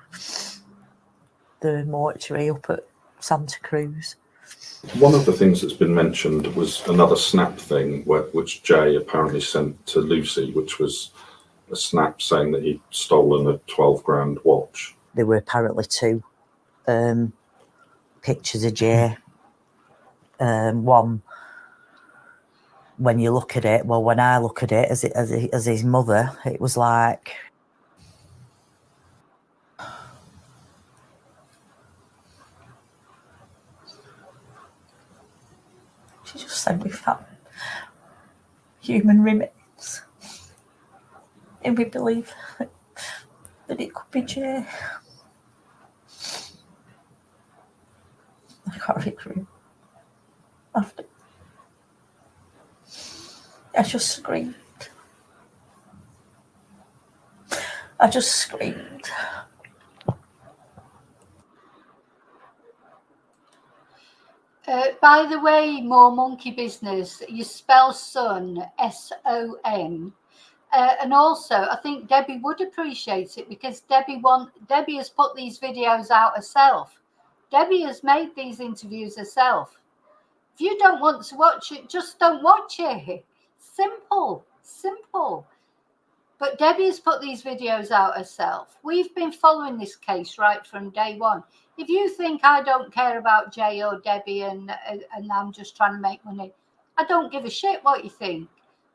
the mortuary up at Santa Cruz. One of the things that's been mentioned was another snap thing, which Jay apparently sent to Lucy, which was a snap saying that he'd stolen a 12 grand watch. There were apparently two pictures of Jay. One, when you look at it, well, when I look at it as his mother, it was like... She just said we found human remains. And we believe that it could be Jay. I can't remember. After I just screamed. By the way, more monkey business. You spell son S-O-N. And also, I think Debbie would appreciate it because Debbie has put these videos out herself. Debbie has made these interviews herself. If you don't want to watch it, just don't watch it. Simple. But Debbie has put these videos out herself. We've been following this case right from day one. If you think I don't care about Jay or Debbie and I'm just trying to make money, I don't give a shit what you think.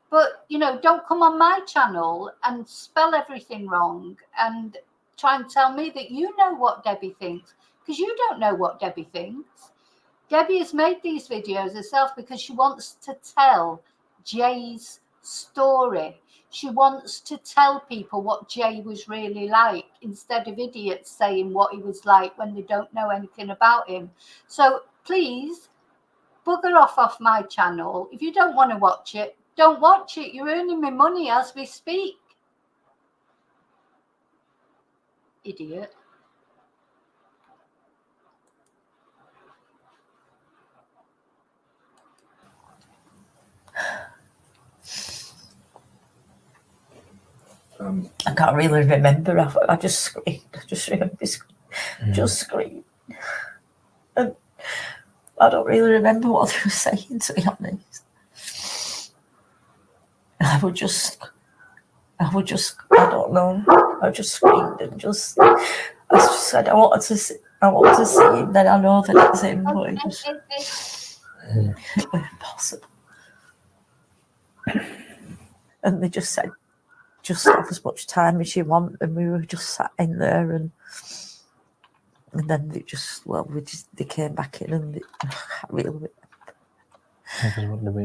But, don't come on my channel and spell everything wrong and try and tell me that you know what Debbie thinks, because you don't know what Debbie thinks. Debbie has made these videos herself because she wants to tell Jay's story. She wants to tell people what Jay was really like instead of idiots saying what he was like when they don't know anything about him. So please, bugger off my channel. If you don't want to watch it, don't watch it. You're earning me money as we speak. Idiot. I can't really remember. I just screamed. I just remember just screamed. And I don't really remember what they were saying, to be honest. I don't know. I just screamed and I just said I wanted to see him. Then I know that it's him, but it wasn't possible. And they just said, just have as much time as you want, and we were just sat in there, and then they came back in, and I can't really.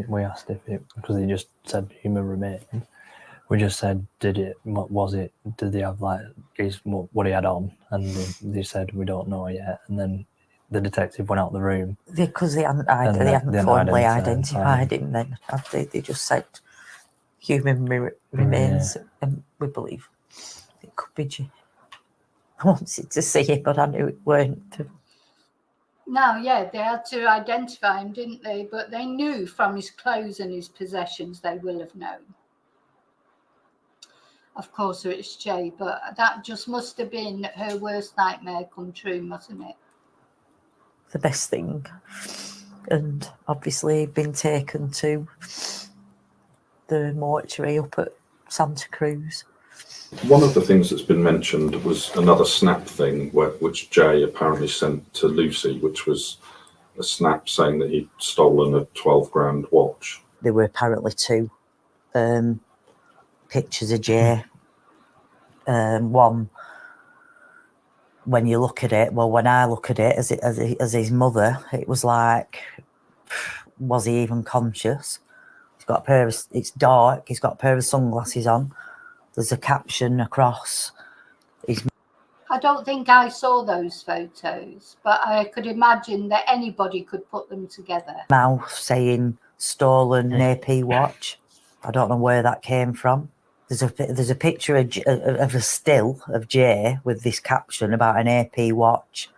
We asked because they just said human remains. We just said, what was it? Did they have like what he had on? And they said, we don't know yet. And then the detective went out the room. Because they hadn't formally identified him then. They just said human remains, and we believe it could be Jay. I wanted to see it, but I knew it weren't. No, they had to identify him, didn't they? But they knew from his clothes and his possessions, they will have known. Of course, it's Jay, but that just must have been her worst nightmare come true, mustn't it? The best thing. And obviously been taken to the mortuary up at Santa Cruz. One of the things that's been mentioned was another snap thing, which Jay apparently sent to Lucy, which was a snap saying that he'd stolen a 12 grand watch. There were apparently two pictures of Jay. One, when you look at it, well, when I look at it as his mother, it was like was he even conscious? He's got a pair of, it's dark, he's got a pair of sunglasses on. There's a caption across his I don't think I saw those photos, but I could imagine that anybody could put them together. mouth saying stolen AP watch. I don't know where that came from. There's a picture of a still of Jay with this caption about an AP watch.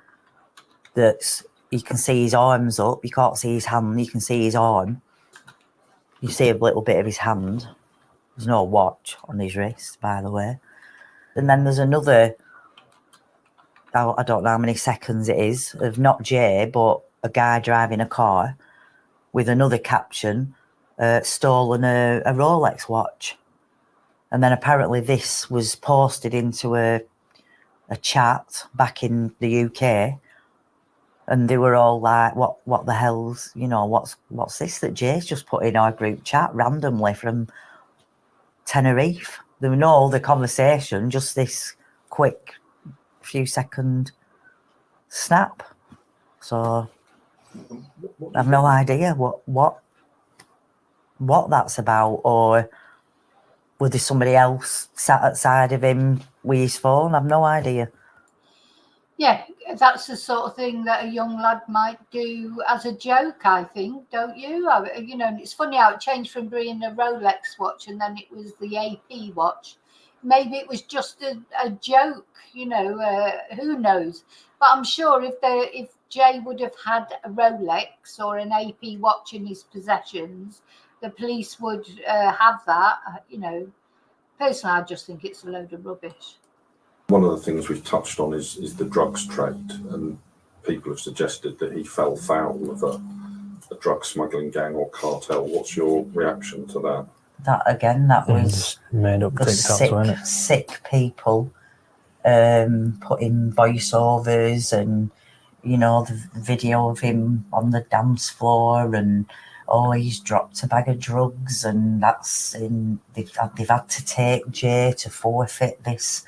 That's, you can see his arms up. You can't see his hand. You can see his arm. You see a little bit of his hand. There's no watch on his wrist, by the way. And then there's another, I don't know how many seconds it is, of not Jay, but a guy driving a car with another caption, stolen a Rolex watch. And then apparently this was posted into a chat back in the UK, and they were all like, what the hell's, you know, what's this that Jay's just put in our group chat randomly from Tenerife? There was no other conversation, just this quick few second snap. So I've no idea what that's about, or was there somebody else sat outside of him with his phone? I've no idea. Yeah, that's the sort of thing that a young lad might do as a joke, I think, don't you? You know, and it's funny how it changed from being a Rolex watch and then it was the AP watch. Maybe it was just a joke, you know, who knows? But I'm sure if Jay would have had a Rolex or an AP watch in his possessions, the police would have that, you know. Personally, I just think it's a load of rubbish. One of the things we've touched on is the drugs trade, and people have suggested that he fell foul of a drug smuggling gang or cartel. What's your reaction to that? That was made up TikToks, wasn't it? Sick people putting voiceovers, and you know, the video of him on the dance floor, and he's dropped a bag of drugs, and they've had to take Jay to forfeit this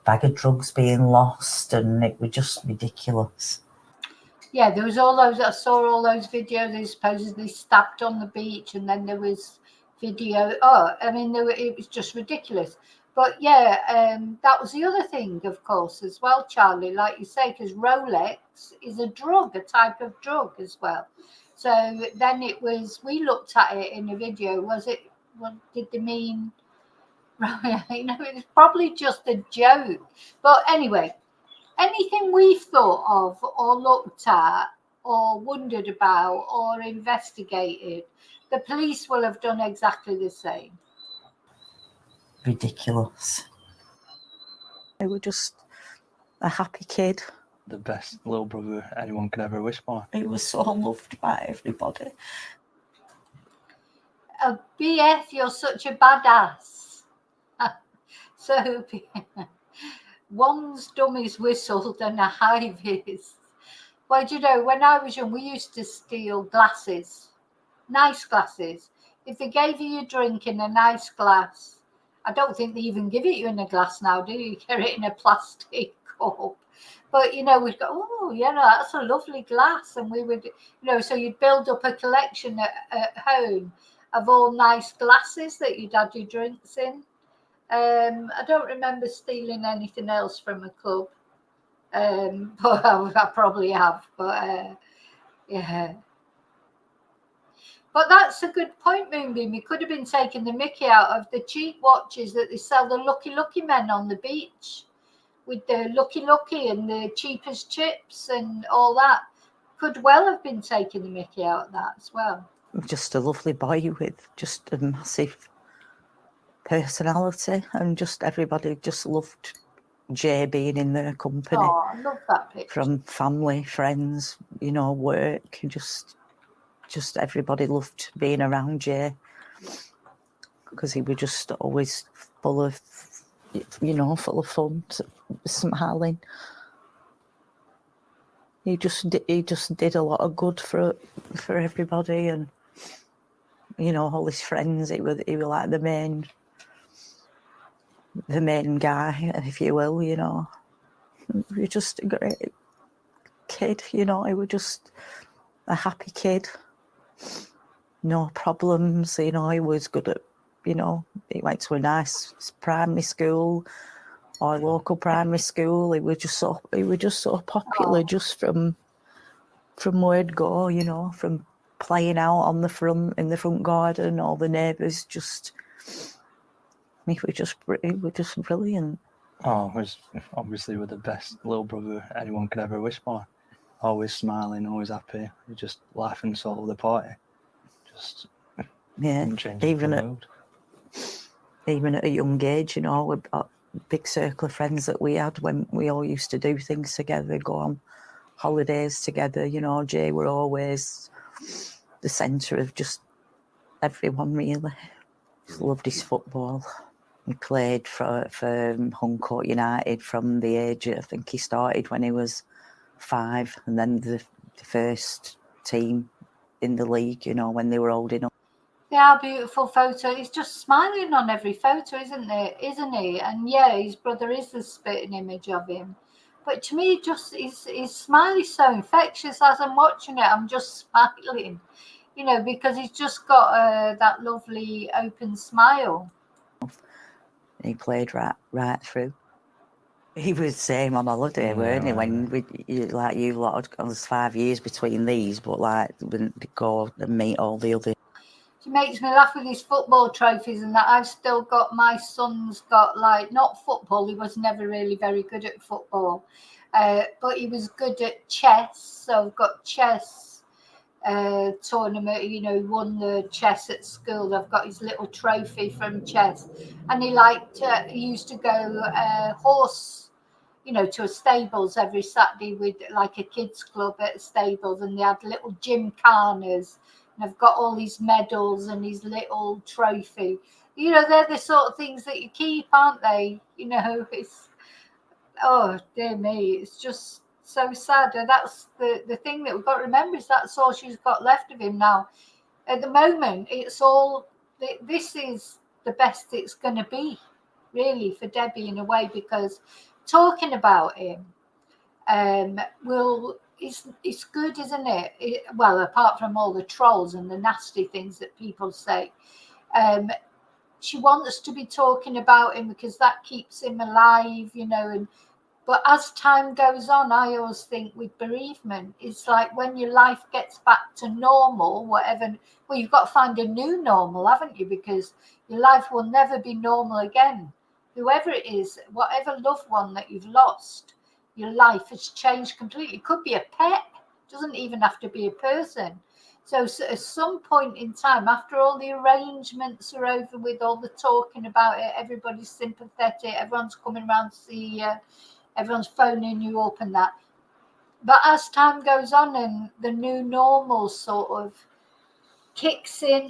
bag of drugs being lost, and it was just ridiculous. Yeah, there was all those, I saw all those videos. They supposedly stabbed on the beach, and then there was video. It was just ridiculous. But yeah, that was the other thing, of course, as well, Charlie, like you say, because Rolex is a drug, a type of drug as well. So then we looked at it in a video. What did they mean? Right, you know, it's probably just a joke. But anyway, anything we've thought of or looked at or wondered about or investigated, the police will have done exactly the same. Ridiculous. They were just a happy kid. The best little brother anyone could ever wish for. He was so loved by everybody. BF, you're such a badass. So one's dummy's whistled and a hive is. Well, you know, when I was young, we used to steal glasses, nice glasses. If they gave you your drink in a nice glass, I don't think they even give it you in a glass now, do you? You get it in a plastic cup. But, you know, we'd go, oh, yeah, that's a lovely glass. And we would, you know, so you'd build up a collection at home of all nice glasses that you'd had your drinks in. I don't remember stealing anything else from a club, but I probably have. But yeah, but that's a good point, Moonbeam. We could have been taking the mickey out of the cheap watches that they sell the lucky men on the beach, with the lucky and the cheapest chips and all that. Could well have been taking the mickey out of that as well. Just a lovely boy with just a massive personality, and just everybody just loved Jay being in their company. Oh, I love that picture. From family, friends, you know, work, just everybody loved being around Jay, because he was just always full of fun, smiling. He just did a lot of good for everybody, and you know, all his friends. He was like the main guy, if you will. You know, he was just a great kid. You know, he was just a happy kid. no problems. You know, he was good at, you know, he went to a nice primary school, our local primary school. He was just so popular just from word go, you know, from playing out on the front in the front garden. All the neighbours just, he was just brilliant. Oh, it was obviously with the best little brother anyone could ever wish for. Always smiling, always happy. He just laughing soul of the party. Just Yeah, changing even the at mood. even at a young age, you know, with a big circle of friends that we had when we all used to do things together, go on holidays together. You know, Jay were always the centre of just everyone, really. Just loved his football. He played for Huncourt United from the age, I think he started when he was 5, and then the first team in the league, you know, when they were old enough. They are beautiful photo. He's just smiling on every photo, isn't he? And yeah, his brother is the spitting image of him. But to me, just his smile is so infectious. As I'm watching it, I'm just smiling, you know, because he's just got that lovely open smile. He played right through. He was the same on holiday, weren't he? When like you lot, there's 5 years between these, but like when they go and meet all the other. He makes me laugh with his football trophies and that. I've still got, my son's got, like, not football, he was never really very good at football, but he was good at chess. So I've got chess tournament, you know, he won the chess at school. I've got his little trophy from chess. And he used to go horse, you know, to a stables every Saturday with like a kids club at stables, and they had little gymkhanas. And I've got all these medals and his little trophy. You know, they're the sort of things that you keep, aren't they? You know, it's, oh dear me, it's just so sad. And that's the thing that we've got to remember, is that's all she's got left of him now. At the moment, it's all, this is the best it's going to be, really, for Debbie in a way, because talking about him it's good, isn't it? Well, apart from all the trolls and the nasty things that people say, she wants to be talking about him because that keeps him alive, you know. But as time goes on, I always think with bereavement, it's like when your life gets back to normal, whatever, well, you've got to find a new normal, haven't you? Because your life will never be normal again. Whoever it is, whatever loved one that you've lost, your life has changed completely. It could be a pet, it doesn't even have to be a person. So at some point in time, after all the arrangements are over with, all the talking about it, everybody's sympathetic, everyone's coming around to see you, everyone's phoning you up and that. But as time goes on and the new normal sort of kicks in,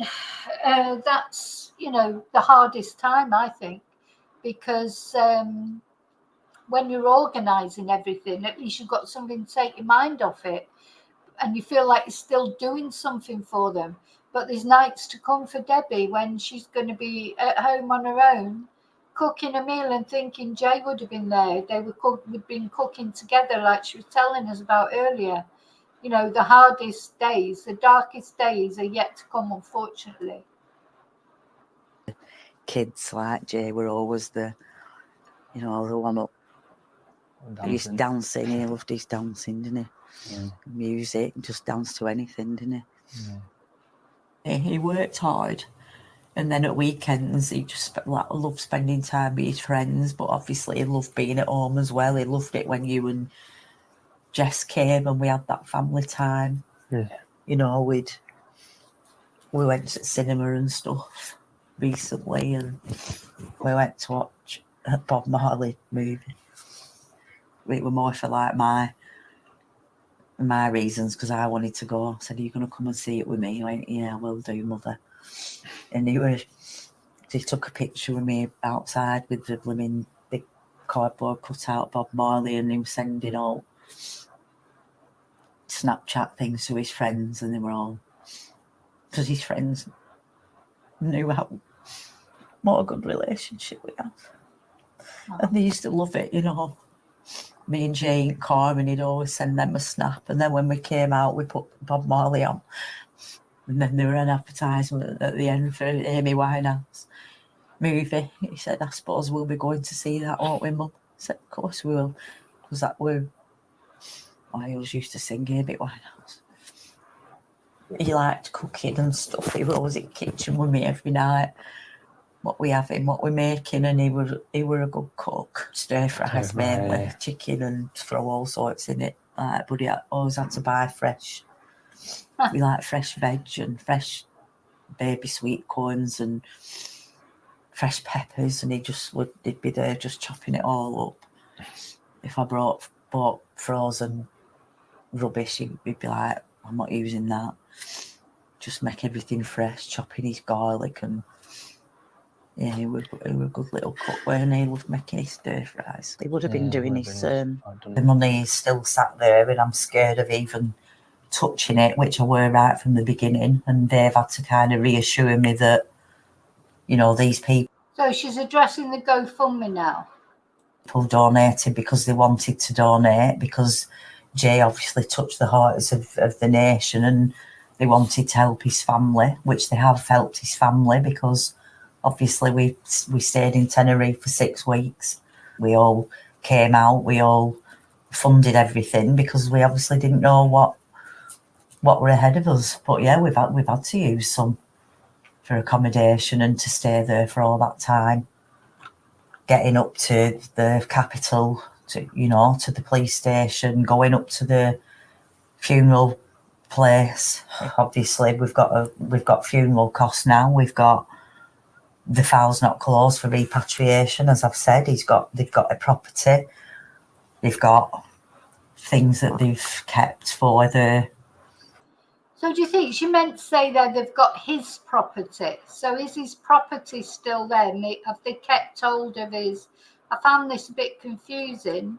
that's, you know, the hardest time, I think, because when you're organising everything, at least you've got something to take your mind off it, and you feel like you're still doing something for them. But there's nights to come for Debbie when she's going to be at home on her own, cooking a meal and thinking Jay would have been there. We'd been cooking together, like she was telling us about earlier. You know, the hardest days, the darkest days are yet to come, unfortunately. Kids like Jay were always the, you know, the one up. He's dancing. He loved his dancing, didn't he? Yeah. Music, just dance to anything, didn't he? Yeah. He worked hard, and then at weekends he just loved spending time with his friends. But obviously, he loved being at home as well. He loved it when you and Jess came and we had that family time. Yeah. You know, we went to cinema and stuff recently, and we went to watch a Bob Marley movie. It was more for like my reasons, because I wanted to go. I said, "Are you going to come and see it with me?" He went, "Yeah, we'll do, Mother." And he took a picture with me outside with the blooming big cardboard cutout Bob Marley, and he was sending all Snapchat things to his friends, and they were all, because his friends knew what a good relationship we have. And they used to love it, you know. Me and Jay in car, and he'd always send them a snap. And then when we came out, we put Bob Marley on. And then there were an advertisement at the end for Amy Winehouse movie. He said, I suppose we'll be going to see that, won't we, Mum? I said, of course we will. Because that were, I always used to sing Amy Winehouse. He liked cooking and stuff. He was always in the kitchen with me every night. What we having, what we're making, and he were a good cook. Stir fries Stir fry, mainly, yeah. chicken, and throw all sorts in it. But he always had to buy fresh. We like fresh veg and fresh baby sweet corns and fresh peppers, and he'd be there just chopping it all up. If I bought frozen rubbish, he'd be like, I'm not using that. Just make everything fresh, chopping his garlic, and yeah, he were a good little cook, weren't he? He loved making his stir fries. He would have been doing his the money is still sat there, and I'm scared of even touching it, which I were right from the beginning, and Dave had to kind of reassure me that, you know, these people So she's addressing the GoFundMe now. donated because they wanted to donate, because Jay obviously touched the hearts of the nation, and they wanted to help his family, which they have helped his family, because obviously we stayed in Tenerife for 6 weeks. We all came out, we all funded everything, because we obviously didn't know what were ahead of us. But yeah, we've had to use some for accommodation and to stay there for all that time. Getting up to the capital, to the police station, going up to the funeral place. Obviously, we've got funeral costs now. We've got the file's not closed for repatriation, as I've said. They've got a property. They've got things that they've kept for the. So do you think she meant to say that they've got his property? So is his property still there? Have they kept hold of his? I found this a bit confusing.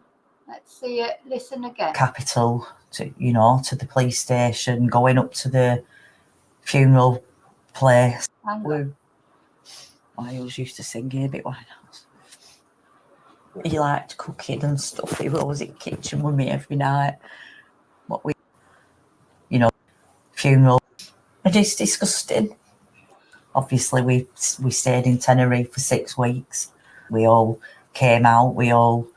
Let's see it. Listen again. Capital, to the police station, going up to the funeral place. Hang on. I always used to sing Amy Winehouse. He liked cooking and stuff. He was always in the kitchen with me every night. Funeral. And it's disgusting. Obviously, we stayed in Tenerife for 6 weeks. We all came out. We all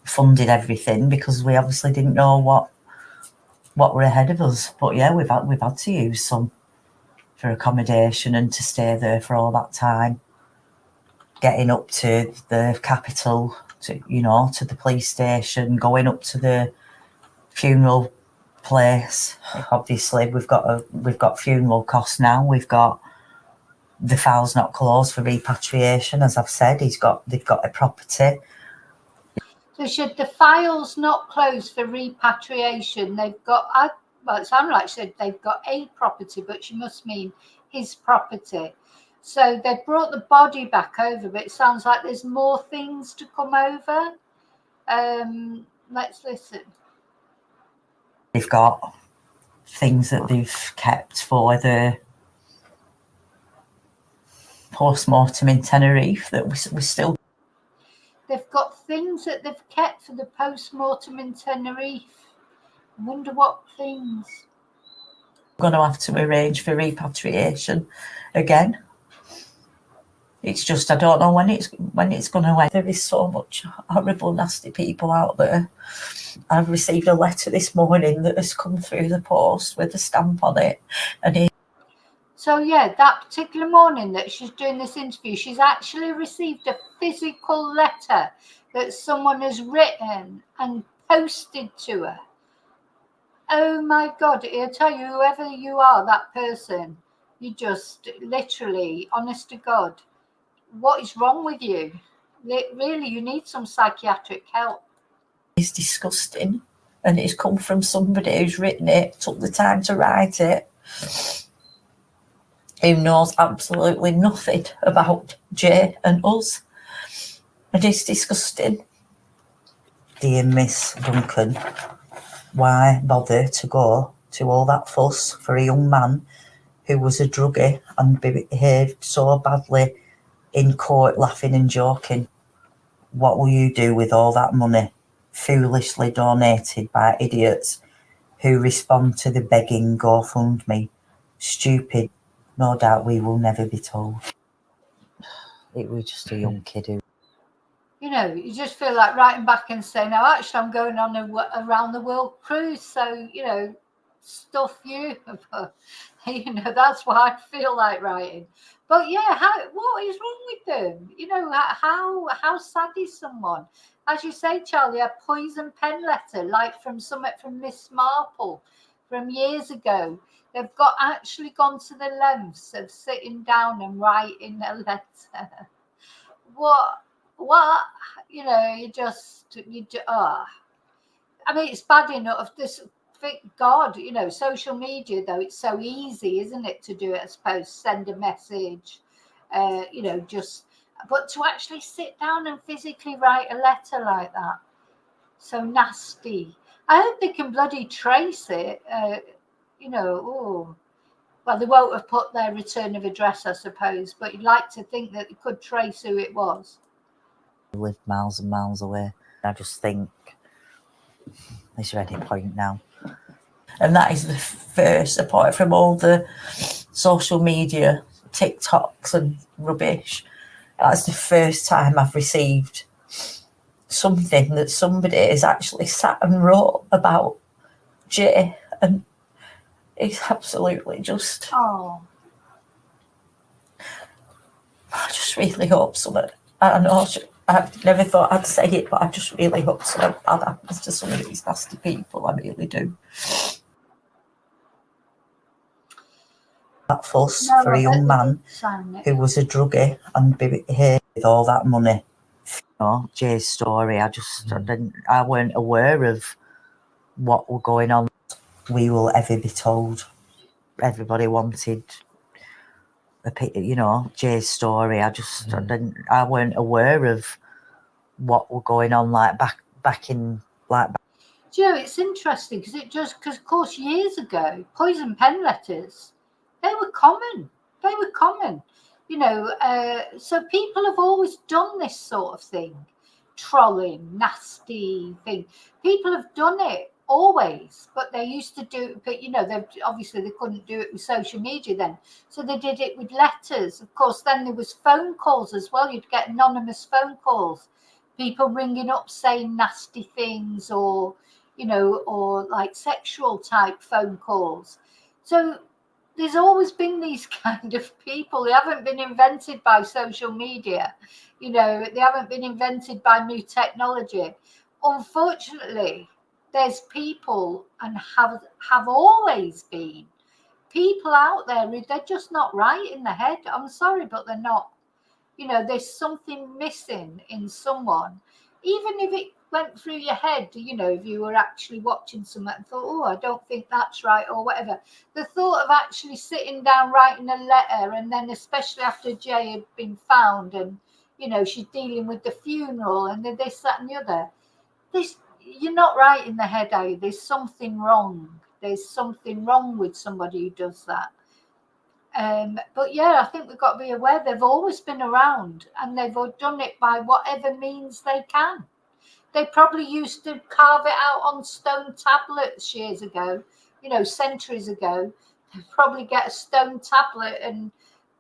funded everything, because we obviously didn't know what were ahead of us. But yeah, we've had to use some for accommodation and to stay there for all that time. Getting up to the capital, to the police station, going up to the funeral place. Obviously, we've got funeral costs now. We've got the file's not closed for repatriation, as I've said. They've got a property. So should the files not close for repatriation? They've got, well, it sounded like she said they've got a property, but she must mean his property. So they brought the body back over, but it sounds like there's more things to come over. Let's listen. They've got things that they've kept for the post-mortem in Tenerife that we still. They've got things that they've kept for the post-mortem in Tenerife. I wonder what things. We're going to have to arrange for repatriation again. It's just, I don't know when it's going to end. There is so much horrible, nasty people out there. I've received a letter this morning that has come through the post with a stamp on it, and So yeah, that particular morning that she's doing this interview, she's actually received a physical letter that someone has written and posted to her. Oh my God, I'll tell you, whoever you are, that person, you just literally, honest to God, what is wrong with you? Really, you need some psychiatric help. it's disgusting. And it's come from somebody who's written it, took the time to write it, who knows absolutely nothing about Jay and us. And it's disgusting. Dear Miss Duncan, why bother to go to all that fuss for a young man who was a druggie and behaved so badly in court, laughing and joking? What will you do with all that money foolishly donated by idiots who respond to the begging GoFundMe stupid. No doubt we will never be told. It was just a young kid who. You know, you just feel like writing back and saying, "No, actually, I'm going on a around the world cruise." So, you know, stuff you. You know, that's what I feel like writing. But yeah, what is wrong with them? You know, how sad is someone? As you say, Charlie, a poison pen letter, like from Miss Marple from years ago. They've actually gone to the lengths of sitting down and writing a letter. What? You know, I mean, it's bad enough. Thank God, you know, social media, though, it's so easy, isn't it, to do it? I suppose, send a message, you know, but to actually sit down and physically write a letter like that, so nasty. I hope they can bloody trace it, you know. Oh, well, they won't have put their return of address, I suppose, but you'd like to think that they could trace who it was. Lived miles and miles away. I just think, is there any point now? And that is the first, apart from all the social media, TikToks and rubbish, that's the first time I've received something that somebody has actually sat and wrote about Jay, and it's absolutely just. Oh. I just really hope something. I know I never thought I'd say it, but I just really hope something bad happens to some of these nasty people. I really do. That fuss for a young man who was a druggie and be here with all that money. You know, Jay's story, I weren't aware of what were going on. We will ever be told. Everybody wanted, you know, Jay's story. I weren't aware of what were going on, like back in. Do you know, it's interesting because of course, years ago, poison pen letters, they were common. They were common, you know. So people have always done this sort of thing, trolling, nasty thing. People have done it always, but they used to do. But you know, they couldn't do it with social media then, so they did it with letters. Of course, then there was phone calls as well. You'd get anonymous phone calls, people ringing up saying nasty things, or you know, or like sexual type phone calls. So there's always been these kind of people. They haven't been invented by social media, you know, they haven't been invented by new technology. Unfortunately, there's people, and have always been people out there who they're just not right in the head. I'm sorry, but they're not. You know, there's something missing in someone, even if it went through your head, you know, if you were actually watching something and thought, oh, I don't think that's right, or whatever. The thought of actually sitting down writing a letter, and then especially after Jay had been found, and you know, she's dealing with the funeral and this, that, and the other. You're not right in the head, are you? There's something wrong. There's something wrong with somebody who does that. But yeah, I think we've got to be aware they've always been around, and they've done it by whatever means they can. They probably used to carve it out on stone tablets years ago, you know, centuries ago. They'd probably get a stone tablet and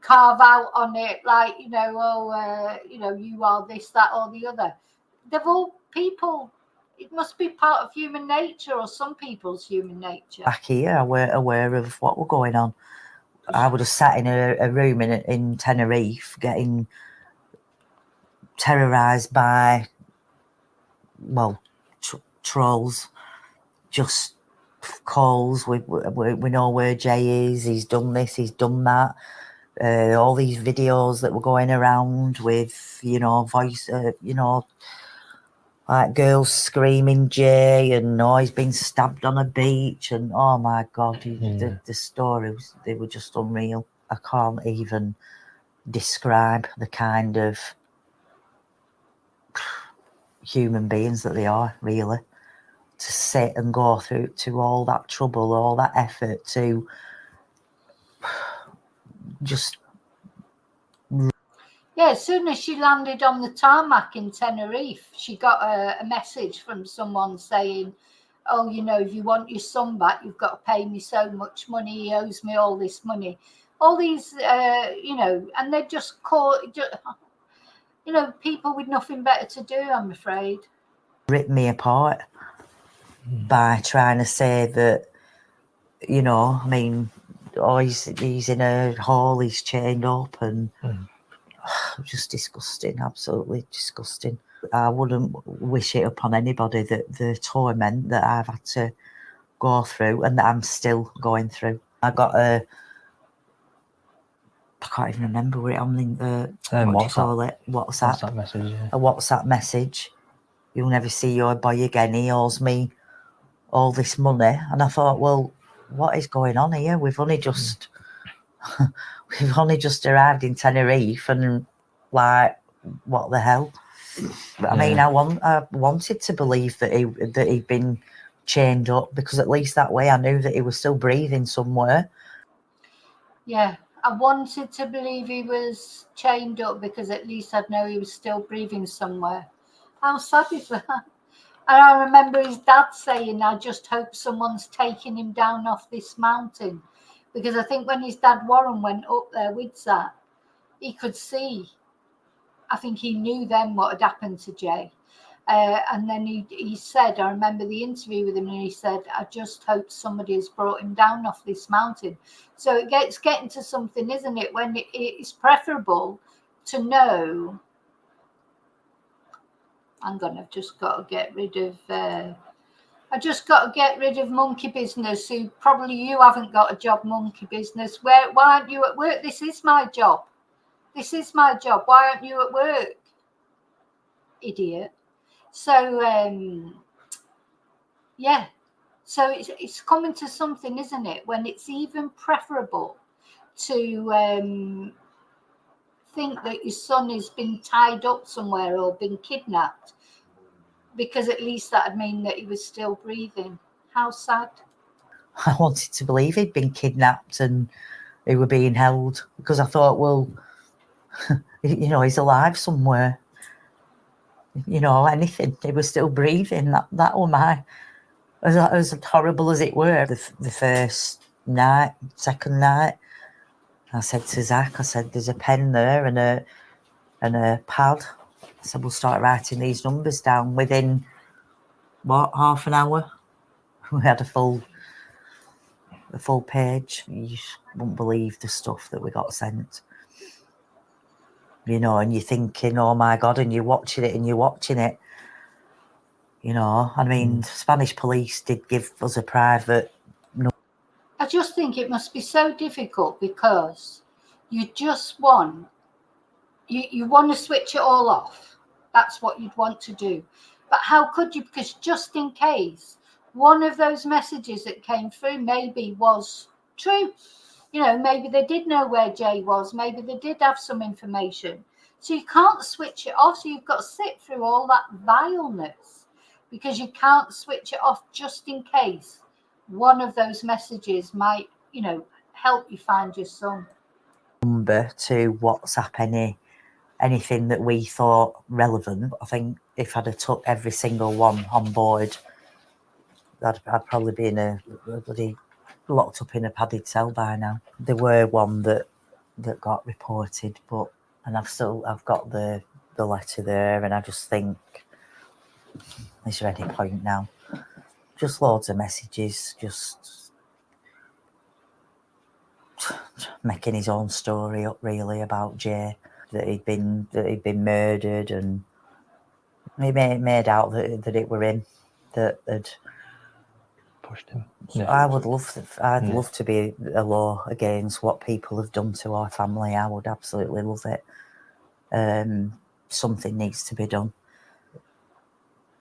carve out on it, like, you know, you know, you are this, that, or the other. They've all people. It must be part of human nature, or some people's human nature. Back here, I weren't aware of what were going on. I would have sat in a room in Tenerife getting terrorised by, well, trolls, just calls. We know where Jay is. He's done this, he's done that. All these videos that were going around with, you know, voice, you know, like girls screaming Jay, and he's been stabbed on a beach, and oh my God, the stories, they were just unreal. I can't even describe the kind of human beings that they are, really, to sit and go through to all that trouble, all that effort to just. Yeah, as soon as she landed on the tarmac in Tenerife, she got a message from someone saying, oh, you know, if you want your son back, you've got to pay me so much money. He owes me all this money. All these, you know, and they're just caught, you know, people with nothing better to do, I'm afraid. Ripped me apart by trying to say that, you know, I mean, oh, he's in a hall, he's chained up, and just disgusting, absolutely disgusting. I wouldn't wish it upon anybody, that the torment that I've had to go through and that I'm still going through. I got I can't even remember what it on the what do you call it? WhatsApp message. Yeah. A WhatsApp message. You'll never see your boy again. He owes me all this money, and I thought, well, what is going on here? We've only just arrived in Tenerife, and like, what the hell? But I mean, I wanted to believe that he'd been chained up, because at least that way I knew that he was still breathing somewhere. Yeah, I wanted to believe he was chained up, because at least I'd know he was still breathing somewhere. How sad is that? And I remember his dad saying, I just hope someone's taking him down off this mountain. Because I think when his dad Warren went up there with Zach, he could see. I think he knew then what had happened to Jay. And then he said, I remember the interview with him, and he said, I just hope somebody has brought him down off this mountain. So it's getting to something, isn't it, when it's preferable to know. Hang on, I've just got to get rid of Monkey Business, who probably you haven't got a job, Monkey Business. Why aren't you at work? This is my job. This is my job. Why aren't you at work? Idiot. So, yeah. So it's coming to something, isn't it? When it's even preferable to think that your son has been tied up somewhere or been kidnapped, because at least that would mean that he was still breathing. How sad. I wanted to believe he'd been kidnapped and he were being held, because I thought, well, you know, he's alive somewhere. You know, anything. He was still breathing. That were my, as horrible as it were. The first night, second night, I said to Zach, I said, there's a pen there and a pad. I said, we'll start writing these numbers down. Within, what, half an hour, we had a full page. You wouldn't believe the stuff that we got sent. You know, and you're thinking, oh my God, and you're watching it. You know, I mean, Spanish police did give us a private. I just think it must be so difficult, because you just want, you want to switch it all off. That's what you'd want to do. But how could you? Because just in case one of those messages that came through maybe was true. You know, maybe they did know where Jay was. Maybe they did have some information. So you can't switch it off. So you've got to sit through all that vileness, because you can't switch it off, just in case one of those messages might, you know, help you find your son. Number to WhatsApp anything that we thought relevant. I think if I'd have took every single one on board, I'd probably be in a bloody locked up in a padded cell by now. There were one that got reported, and I've got the letter there, and I just think, is there any point now? Just loads of messages, just making his own story up, really, about Jay, that he'd been murdered, and he made out that it were him that had Pushed him. I'd love to be a law against what people have done to our family. I would absolutely love it. Something needs to be done,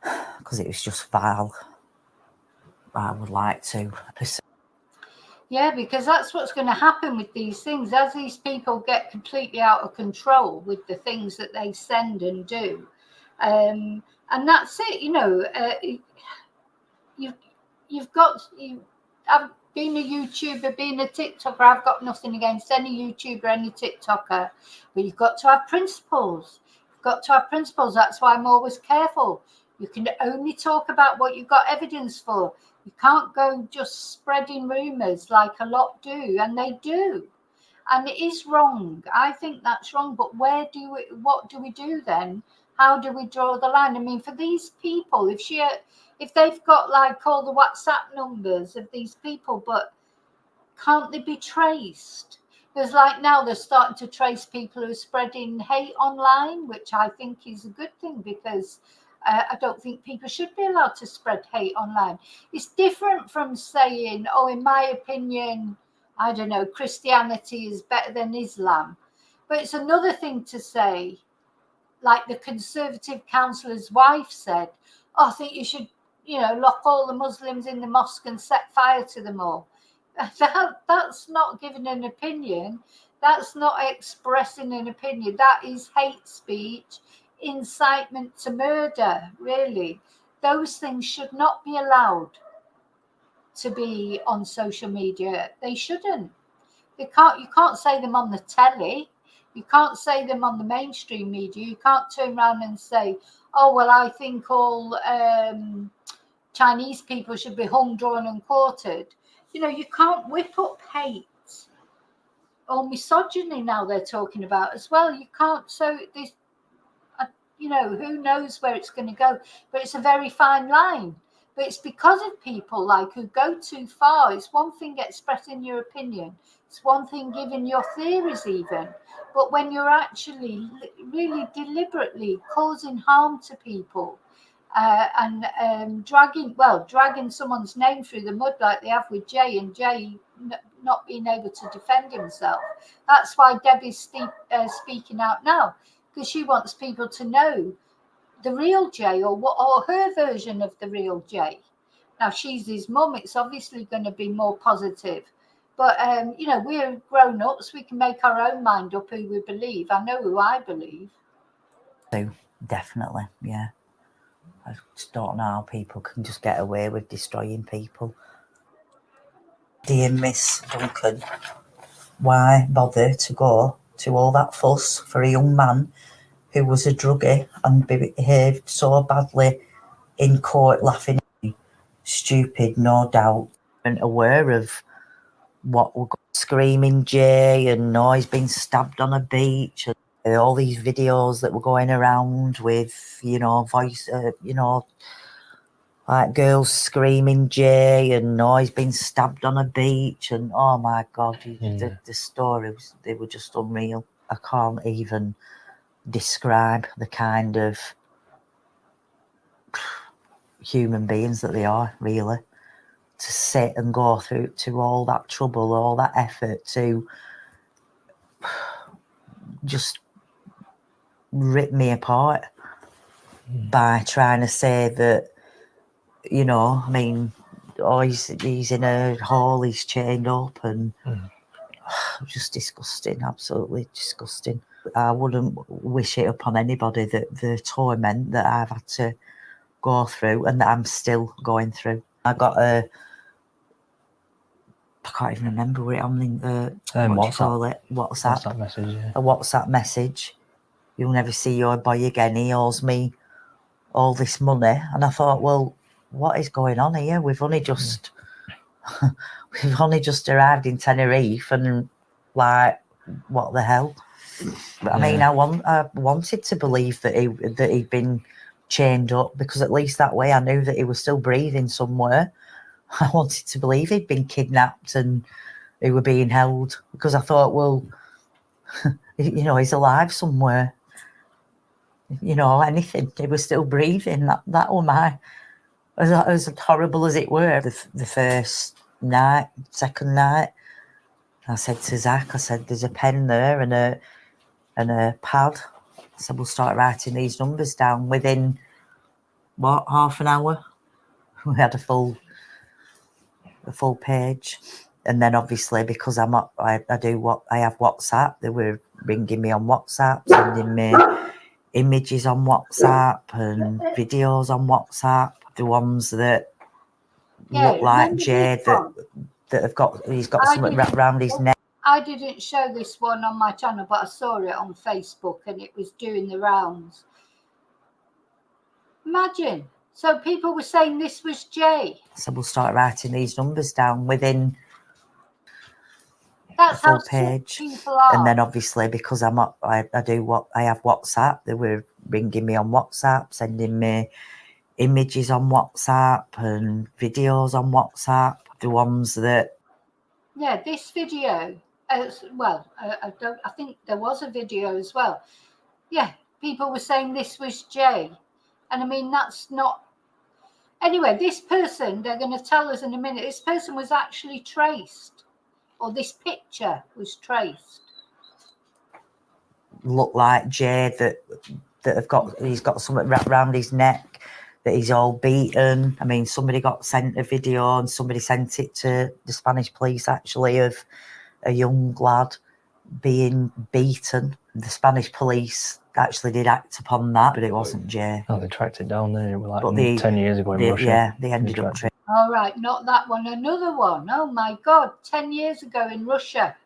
because it was just vile. I would like to pursue. Yeah, because that's what's going to happen with these things. As these people get completely out of control with the things that they send and do, and that's it. You know, I've been a YouTuber, being a TikToker. I've got nothing against any YouTuber, any TikToker, but you've got to have principles. You've got to have principles. That's why I'm always careful. You can only talk about what you've got evidence for. You can't go just spreading rumours like a lot do, and they do. And it is wrong. I think that's wrong. But what do we do then? How do we draw the line? I mean, for these people, if they've got like all the WhatsApp numbers of these people, but can't they be traced? Because like now they're starting to trace people who are spreading hate online, which I think is a good thing, because I don't think people should be allowed to spread hate online. It's different from saying, oh, in my opinion, I don't know, Christianity is better than Islam. But it's another thing to say, like the Conservative councillor's wife said, oh, I think you should, lock all the Muslims in the mosque and set fire to them all. That's not giving an opinion. That's not expressing an opinion. That is hate speech, incitement to murder, really. Those things should not be allowed to be on social media. They shouldn't. You can't say them on the telly. You can't say them on the mainstream media. You can't turn around and say, oh, well, I think all Chinese people should be hung, drawn and quartered. You can't whip up hate or misogyny now they're talking about as well. You can't. So this, who knows where it's going to go, but it's a very fine line. But it's because of people like who go too far. It's one thing expressing your opinion. It's one thing giving your theories even. But when you're actually really deliberately causing harm to people, and dragging someone's name through the mud like they have with Jay, and Jay not being able to defend himself. That's why Debbie's speaking out now, because she wants people to know the real Jay, or her version of the real Jay. Now she's his mum. It's obviously going to be more positive, but we're grown-ups. We can make our own mind up who we believe. I know who I believe. So definitely, yeah. I just don't know how people can just get away with destroying people. Dear Miss Duncan, why bother to go to all that fuss for a young man who was a druggie and behaved so badly in court, laughing at me? Stupid, no doubt. And aware of what we're screaming Jay, and he's been stabbed on a beach, and all these videos that were going around with, voice, like girls screaming Jay, and he's been stabbed on a beach, and oh my God, the stories, they were just unreal. I can't even describe the kind of human beings that they are, really, to sit and go through to all that trouble, all that effort to just rip me apart by trying to say that, he's in a hall, he's chained up, and just disgusting, absolutely disgusting. I wouldn't wish it upon anybody, that the torment that I've had to go through and that I'm still going through. I got I can't even remember what it on the WhatsApp message. Yeah. A WhatsApp message. You'll never see your boy again. He owes me all this money, and I thought, well, what is going on here? We've only just arrived in Tenerife, and like, what the hell? But I mean, I wanted to believe that he'd been chained up, because at least that way I knew that he was still breathing somewhere. I wanted to believe he'd been kidnapped and he were being held, because I thought, well, he's alive somewhere. Anything. He was still breathing. That was my, as horrible as it were. The first night, second night, I said to Zach, there's a pen there and a pad. So we'll start writing these numbers down. Within half an hour, we had a full page. And then obviously, because I have WhatsApp, they were ringing me on WhatsApp, sending me images on WhatsApp and videos on WhatsApp. The ones that look like Jay, that have got, he's got something wrapped around his neck. I didn't show this one on my channel, but I saw it on Facebook and it was doing the rounds. Imagine. So people were saying this was Jay. So we'll start writing these numbers down within That's a full how sick page. people are. And then obviously because I have WhatsApp, they were ringing me on WhatsApp, sending me images on WhatsApp and videos on WhatsApp. The ones that Yeah, this video. I think there was a video as well. Yeah, people were saying this was Jay, and I mean that's not. Anyway, this person, they're going to tell us in a minute. This person was actually traced, or this picture was traced. look like Jay he's got something wrapped around his neck, that he's all beaten. I mean, somebody got sent a video and somebody sent it to the Spanish police actually of a young lad being beaten. The Spanish police actually did act upon that, but it wasn't Jay. Oh, they tracked it down there like But 10 years ago in Russia. Yeah, they ended up tracing. All right, not that one, another one. Oh my God, 10 years ago in Russia.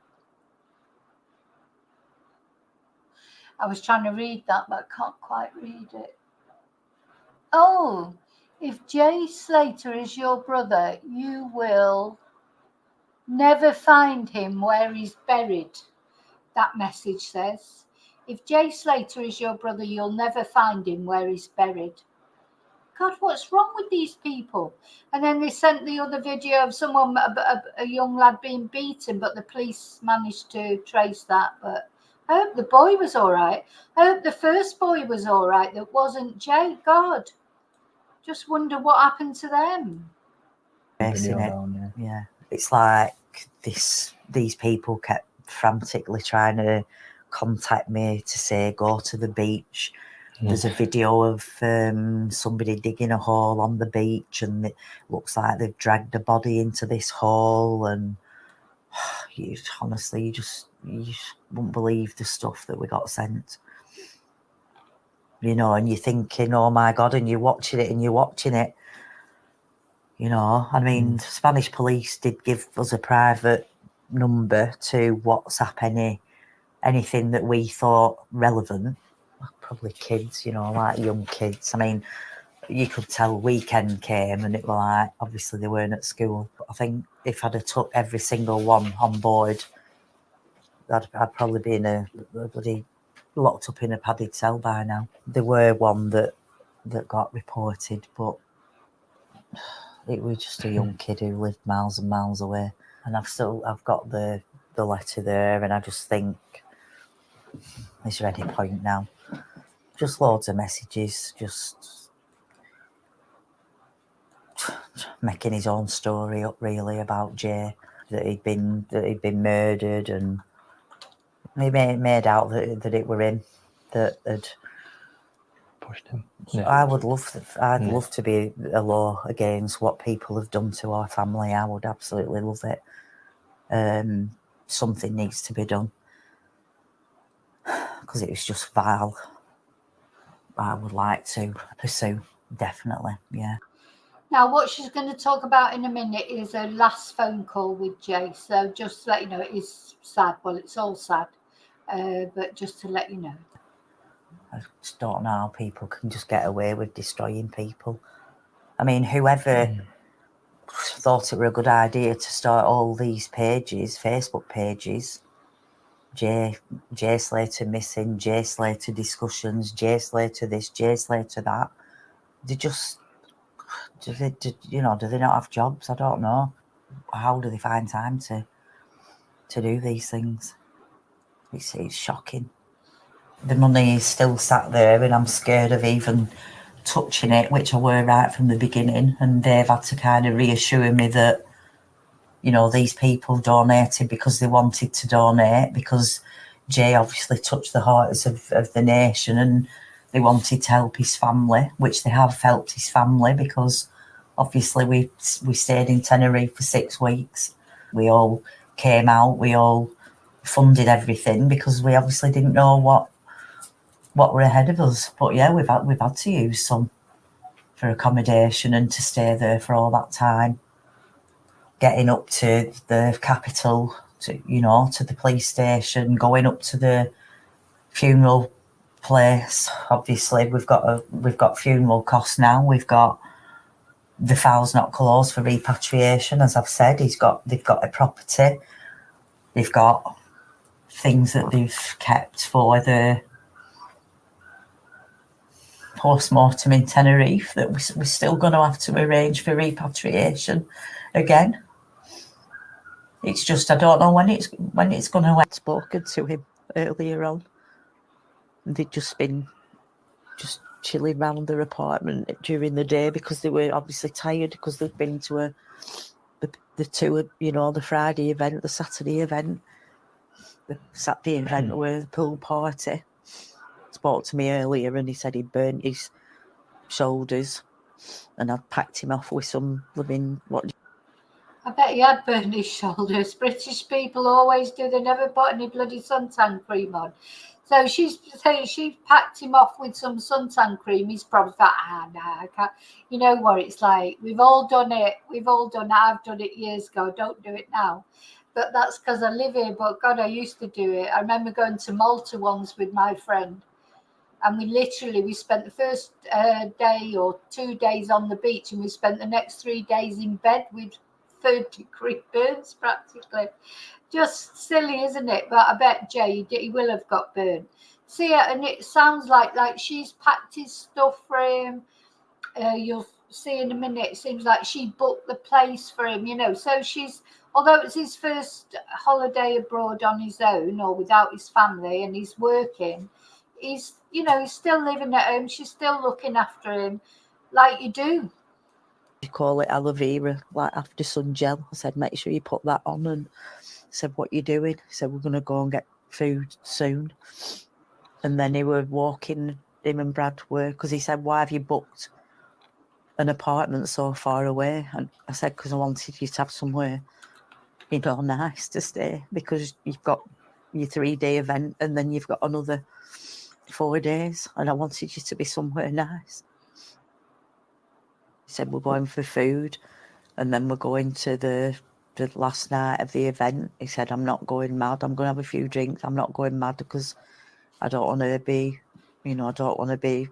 I was trying to read that, but I can't quite read it. Oh, if Jay Slater is your brother, you will never find him where he's buried. That message says, if Jay Slater is your brother, you'll never find him where he's buried. God, what's wrong with these people? And then they sent the other video of someone, a young lad being beaten, but the police managed to trace that. But I hope the boy was all right. I hope the first boy was all right that wasn't Jay. God, just wonder what happened to them. Tracing it. Yeah, it's like these people kept frantically trying to contact me to say go to the beach. There's a video of somebody digging a hole on the beach, and it looks like they've dragged a body into this hole. And honestly, you just wouldn't believe the stuff that we got sent. You know, and you're thinking, oh my God, and you're watching it. You know, I mean, Spanish police did give us a private number to WhatsApp anything that we thought relevant. Probably kids, you know, like young kids. I mean, you could tell weekend came and it were like, obviously they weren't at school. But I think if I'd have took every single one on board, I'd probably be in a bloody locked up in a padded cell by now. There were one that got reported, but it was just a young kid who lived miles and miles away. And I've got the letter there, and I just think, is there any point now? Just loads of messages, just making his own story up really about Jay, that he'd been murdered, and he made out that it were him that had pushed him. Yeah. I'd love to be a law against what people have done to our family. I would absolutely love it. Something needs to be done because it was just vile. I would like to pursue, definitely, yeah. Now, what she's going to talk about in a minute is her last phone call with Jay. So just to let you know, it is sad. Well, it's all sad, but just to let you know. I just don't know how people can just get away with destroying people. I mean, whoever thought it were a good idea to start all these pages, Facebook pages, Jay Slater missing, Jay Slater discussions, Jay Slater this, Jay Slater that. Do they not have jobs? I don't know. How do they find time to do these things? It's shocking. The money is still sat there, and I'm scared of even touching it, which I were right from the beginning. And they've had to kind of reassure me that, you know, these people donated because they wanted to donate, because Jay obviously touched the hearts of the nation, and they wanted to help his family, which they have helped his family, because obviously we stayed in Tenerife for 6 weeks. We all came out, we all funded everything because we obviously didn't know what were ahead of us. But yeah, we've had to use some for accommodation and to stay there for all that time. Getting up to the capital, to the police station, going up to the funeral place. Obviously, we've got funeral costs now. We've got the file's not closed for repatriation, as I've said. They've got a property. They've got things that they've kept for the post-mortem in Tenerife that we're still going to have to arrange for repatriation again. It's just I don't know when it's going to. I'd spoken to him earlier on. They'd just been chilling around their apartment during the day because they were obviously tired because they'd been to the two, the Friday event, the Saturday event. The Saturday event were the pool party. Spoke to me earlier and he said he burnt his shoulders and I'd packed him off with some living I bet he had burned his shoulders. British people always do. They never put any bloody suntan cream on. So she's saying she packed him off with some suntan cream. He's probably thought, no, I can't. You know what it's like. We've all done it. I've done it years ago. Don't do it now. But that's because I live here. But God, I used to do it. I remember going to Malta once with my friend. And we spent the first day or 2 days on the beach. And we spent the next 3 days in bed with 30-degree burns practically. Just silly, isn't it? But I bet Jay, he will have got burned. See, and it sounds like she's packed his stuff for him. You'll see in a minute, it seems like she booked the place for him, So although it's his first holiday abroad on his own or without his family and he's working, he's still living at home. She's still looking after him like you do. You call it aloe vera, like after sun gel. I said, make sure you put that on. And I said, what you doing? He said, we're going to go and get food soon. And then he were walking, him and Brad were, because he said, why have you booked an apartment so far away? And I said, because I wanted you to have somewhere, nice to stay, because you've got your 3-day event and then you've got another 4 days, and I wanted you to be somewhere nice. He said, we're going for food and then we're going to the last night of the event. He said, I'm not going mad. I'm going to have a few drinks. I'm not going mad because I don't want to be, I don't want to be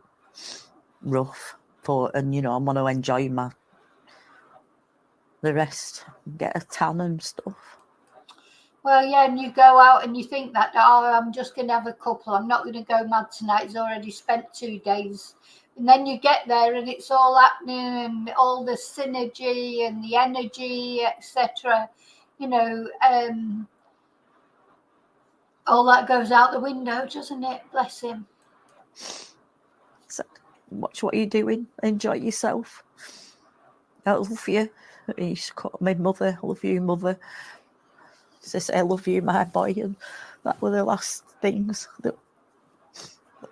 rough. And I want to enjoy the rest, get a tan and stuff. Well, yeah, and you go out and you think that, I'm just going to have a couple. I'm not going to go mad tonight. He's already spent 2 days. And then you get there and it's all happening and all the synergy and the energy, etc. All that goes out the window, doesn't it? Bless him. So, watch what you're doing. Enjoy yourself. I love you. He called my mother. I love you, mother. She said, I love you, my boy. And that were the last things that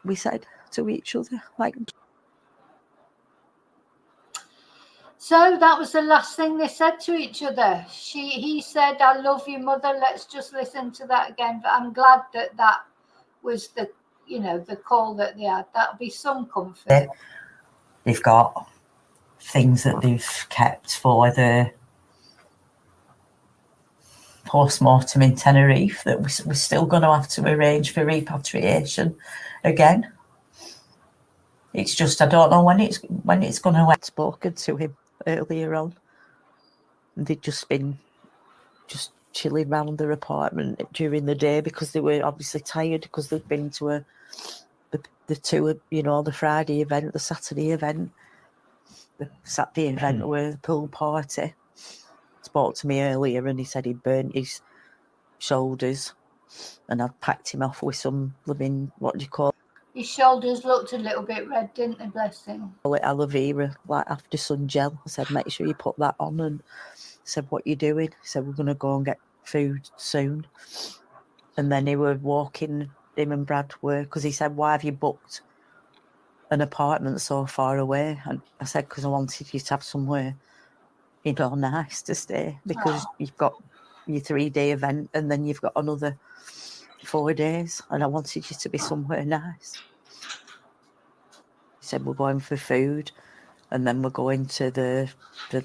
we said to each other. So that was the last thing they said to each other. He said, I love you, mother. Let's just listen to that again. But I'm glad that was the call that they had. That'll be some comfort. They've got things that they've kept for the post-mortem in Tenerife that we're still going to have to arrange for repatriation again. It's just I don't know when it's going to. I'd spoken to him earlier on. They'd just been chilling around their apartment during the day because they were obviously tired because they'd been to the two, the Friday event, the Saturday event. The Saturday event were the pool party. Spoke to me earlier and he said he burnt his shoulders and I'd packed him off with some living, what do you call it? His shoulders looked a little bit red, didn't they? Bless him. Call it aloe vera, like after sun gel. I said, make sure you put that on. And I said, what you doing? He said, we're going to go and get food soon. And then he were walking, him and Brad were, because he said, why have you booked an apartment so far away? And I said, because I wanted you to have somewhere, nice to stay, because you've got your 3-day event and then you've got another 4 days, and I wanted you to be somewhere nice. He said, we're going for food and then we're going to the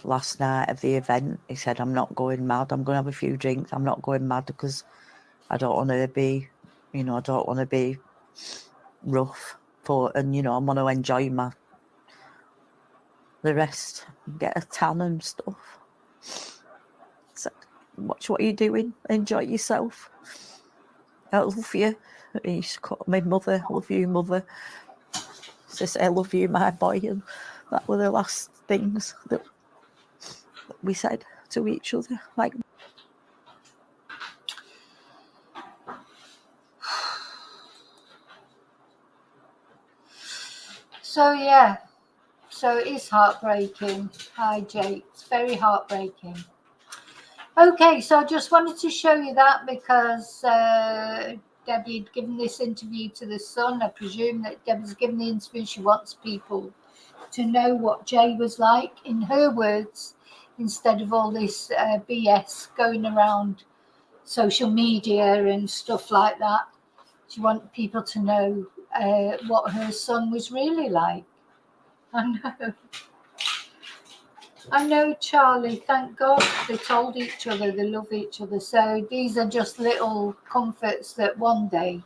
last night of the event. He said, I'm not going mad. I'm going to have a few drinks. I'm not going mad because I don't want to be, I don't want to be rough, and I want to enjoy the rest, get a tan and stuff. So watch what you're doing, enjoy yourself. I love you. He used to call me mother. I love you, mother. Says I love you, my boy, and that were the last things that we said to each other. Like, So yeah, so it is heartbreaking. Hi Jake, it's very heartbreaking. Okay, so I just wanted to show you that because Debbie had given this interview to the Sun. I presume that Debbie's given the interview. She wants people to know what Jay was like, in her words, instead of all this BS going around social media and stuff like that. She wants people to know what her son was really like. I know, Charlie. Thank God they told each other they love each other. So these are just little comforts that one day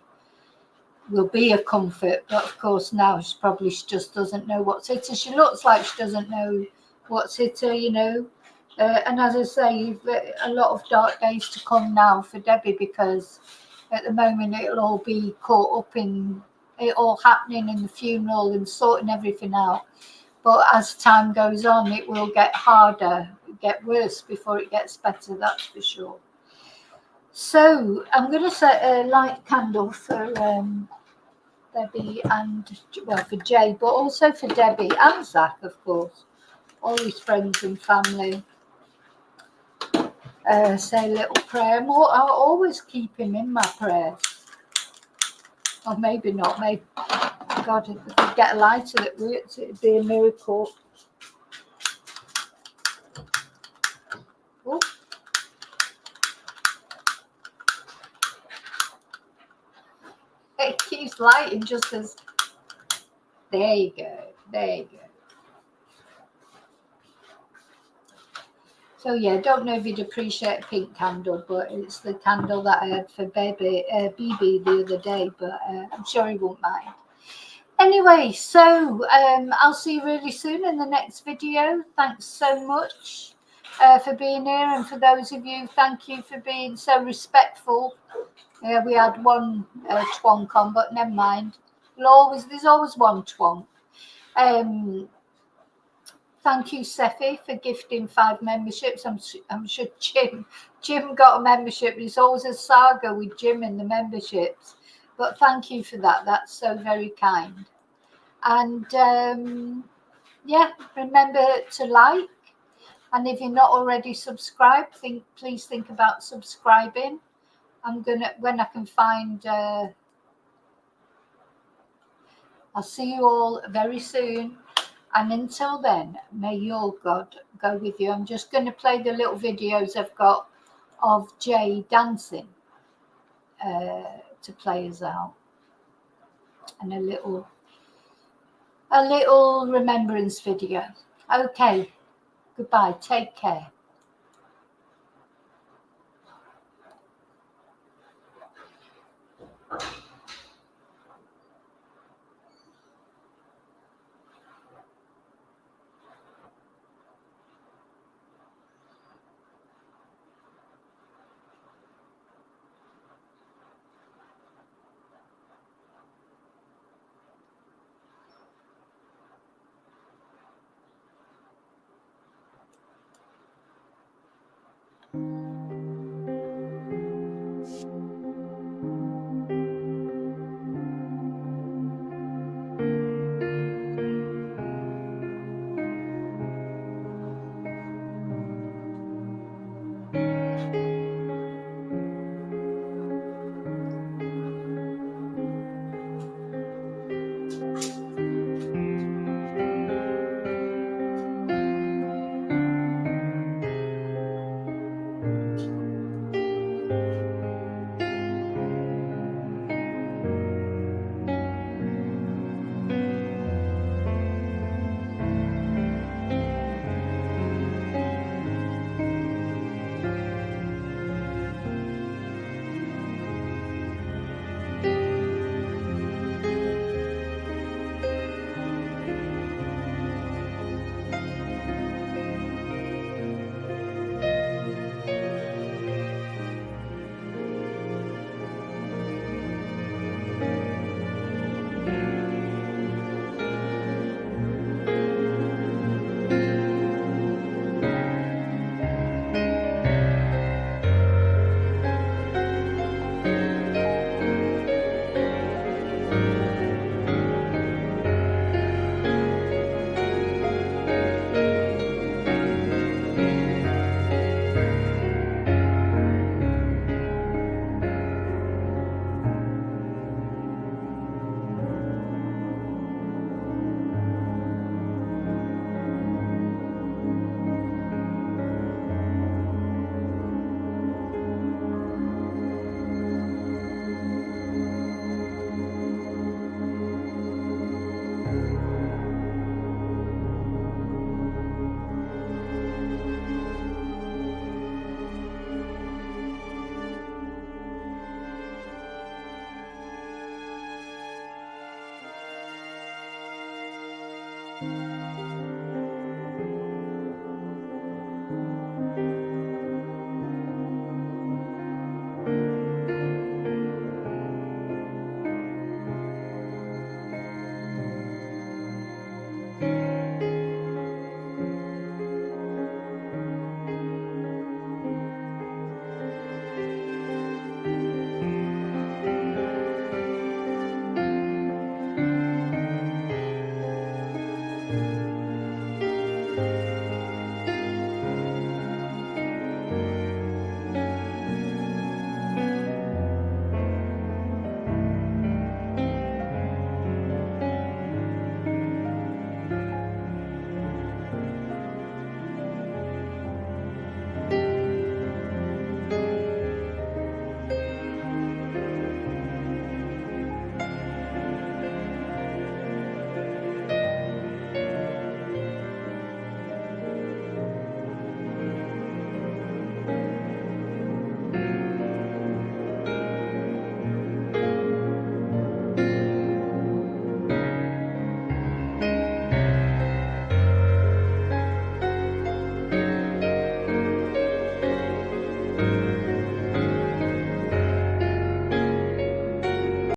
will be a comfort. But of course, now she probably just doesn't know what's hit her. She looks like she doesn't know what's hit her, And as I say, a lot of dark days to come now for Debbie, because at the moment it'll all be caught up in it all happening in the funeral and sorting everything out. But as time goes on, it will get harder, get worse before it gets better, that's for sure. So I'm going to set a light candle for Debbie and, well, for Jay, but also for Debbie and Zach, of course, all his friends and family. Say a little prayer. I'll always keep him in my prayers. Or maybe not, maybe. God, if I could get a lighter that works, it'd be a miracle. Oh. It keeps lighting just as. There you go. There you go. So yeah, don't know if you'd appreciate a pink candle, but it's the candle that I had for BB the other day, but I'm sure he won't mind. Anyway, so I'll see you really soon in the next video. Thanks so much for being here, and for those of you, thank you for being so respectful. We had one twonk on, but never mind. There's always one twonk. Thank you, Seffi, for gifting 5 memberships. I'm sure Jim got a membership. It's always a saga with Jim and the memberships. But thank you for that. That's so very kind. And yeah, remember to like. And if you're not already subscribed, please think about subscribing. I'm gonna, when I can find. I'll see you all very soon. And until then, may your God go with you. I'm just going to play the little videos I've got of Jay dancing to play us out. And a little remembrance video. Okay, goodbye. Take care.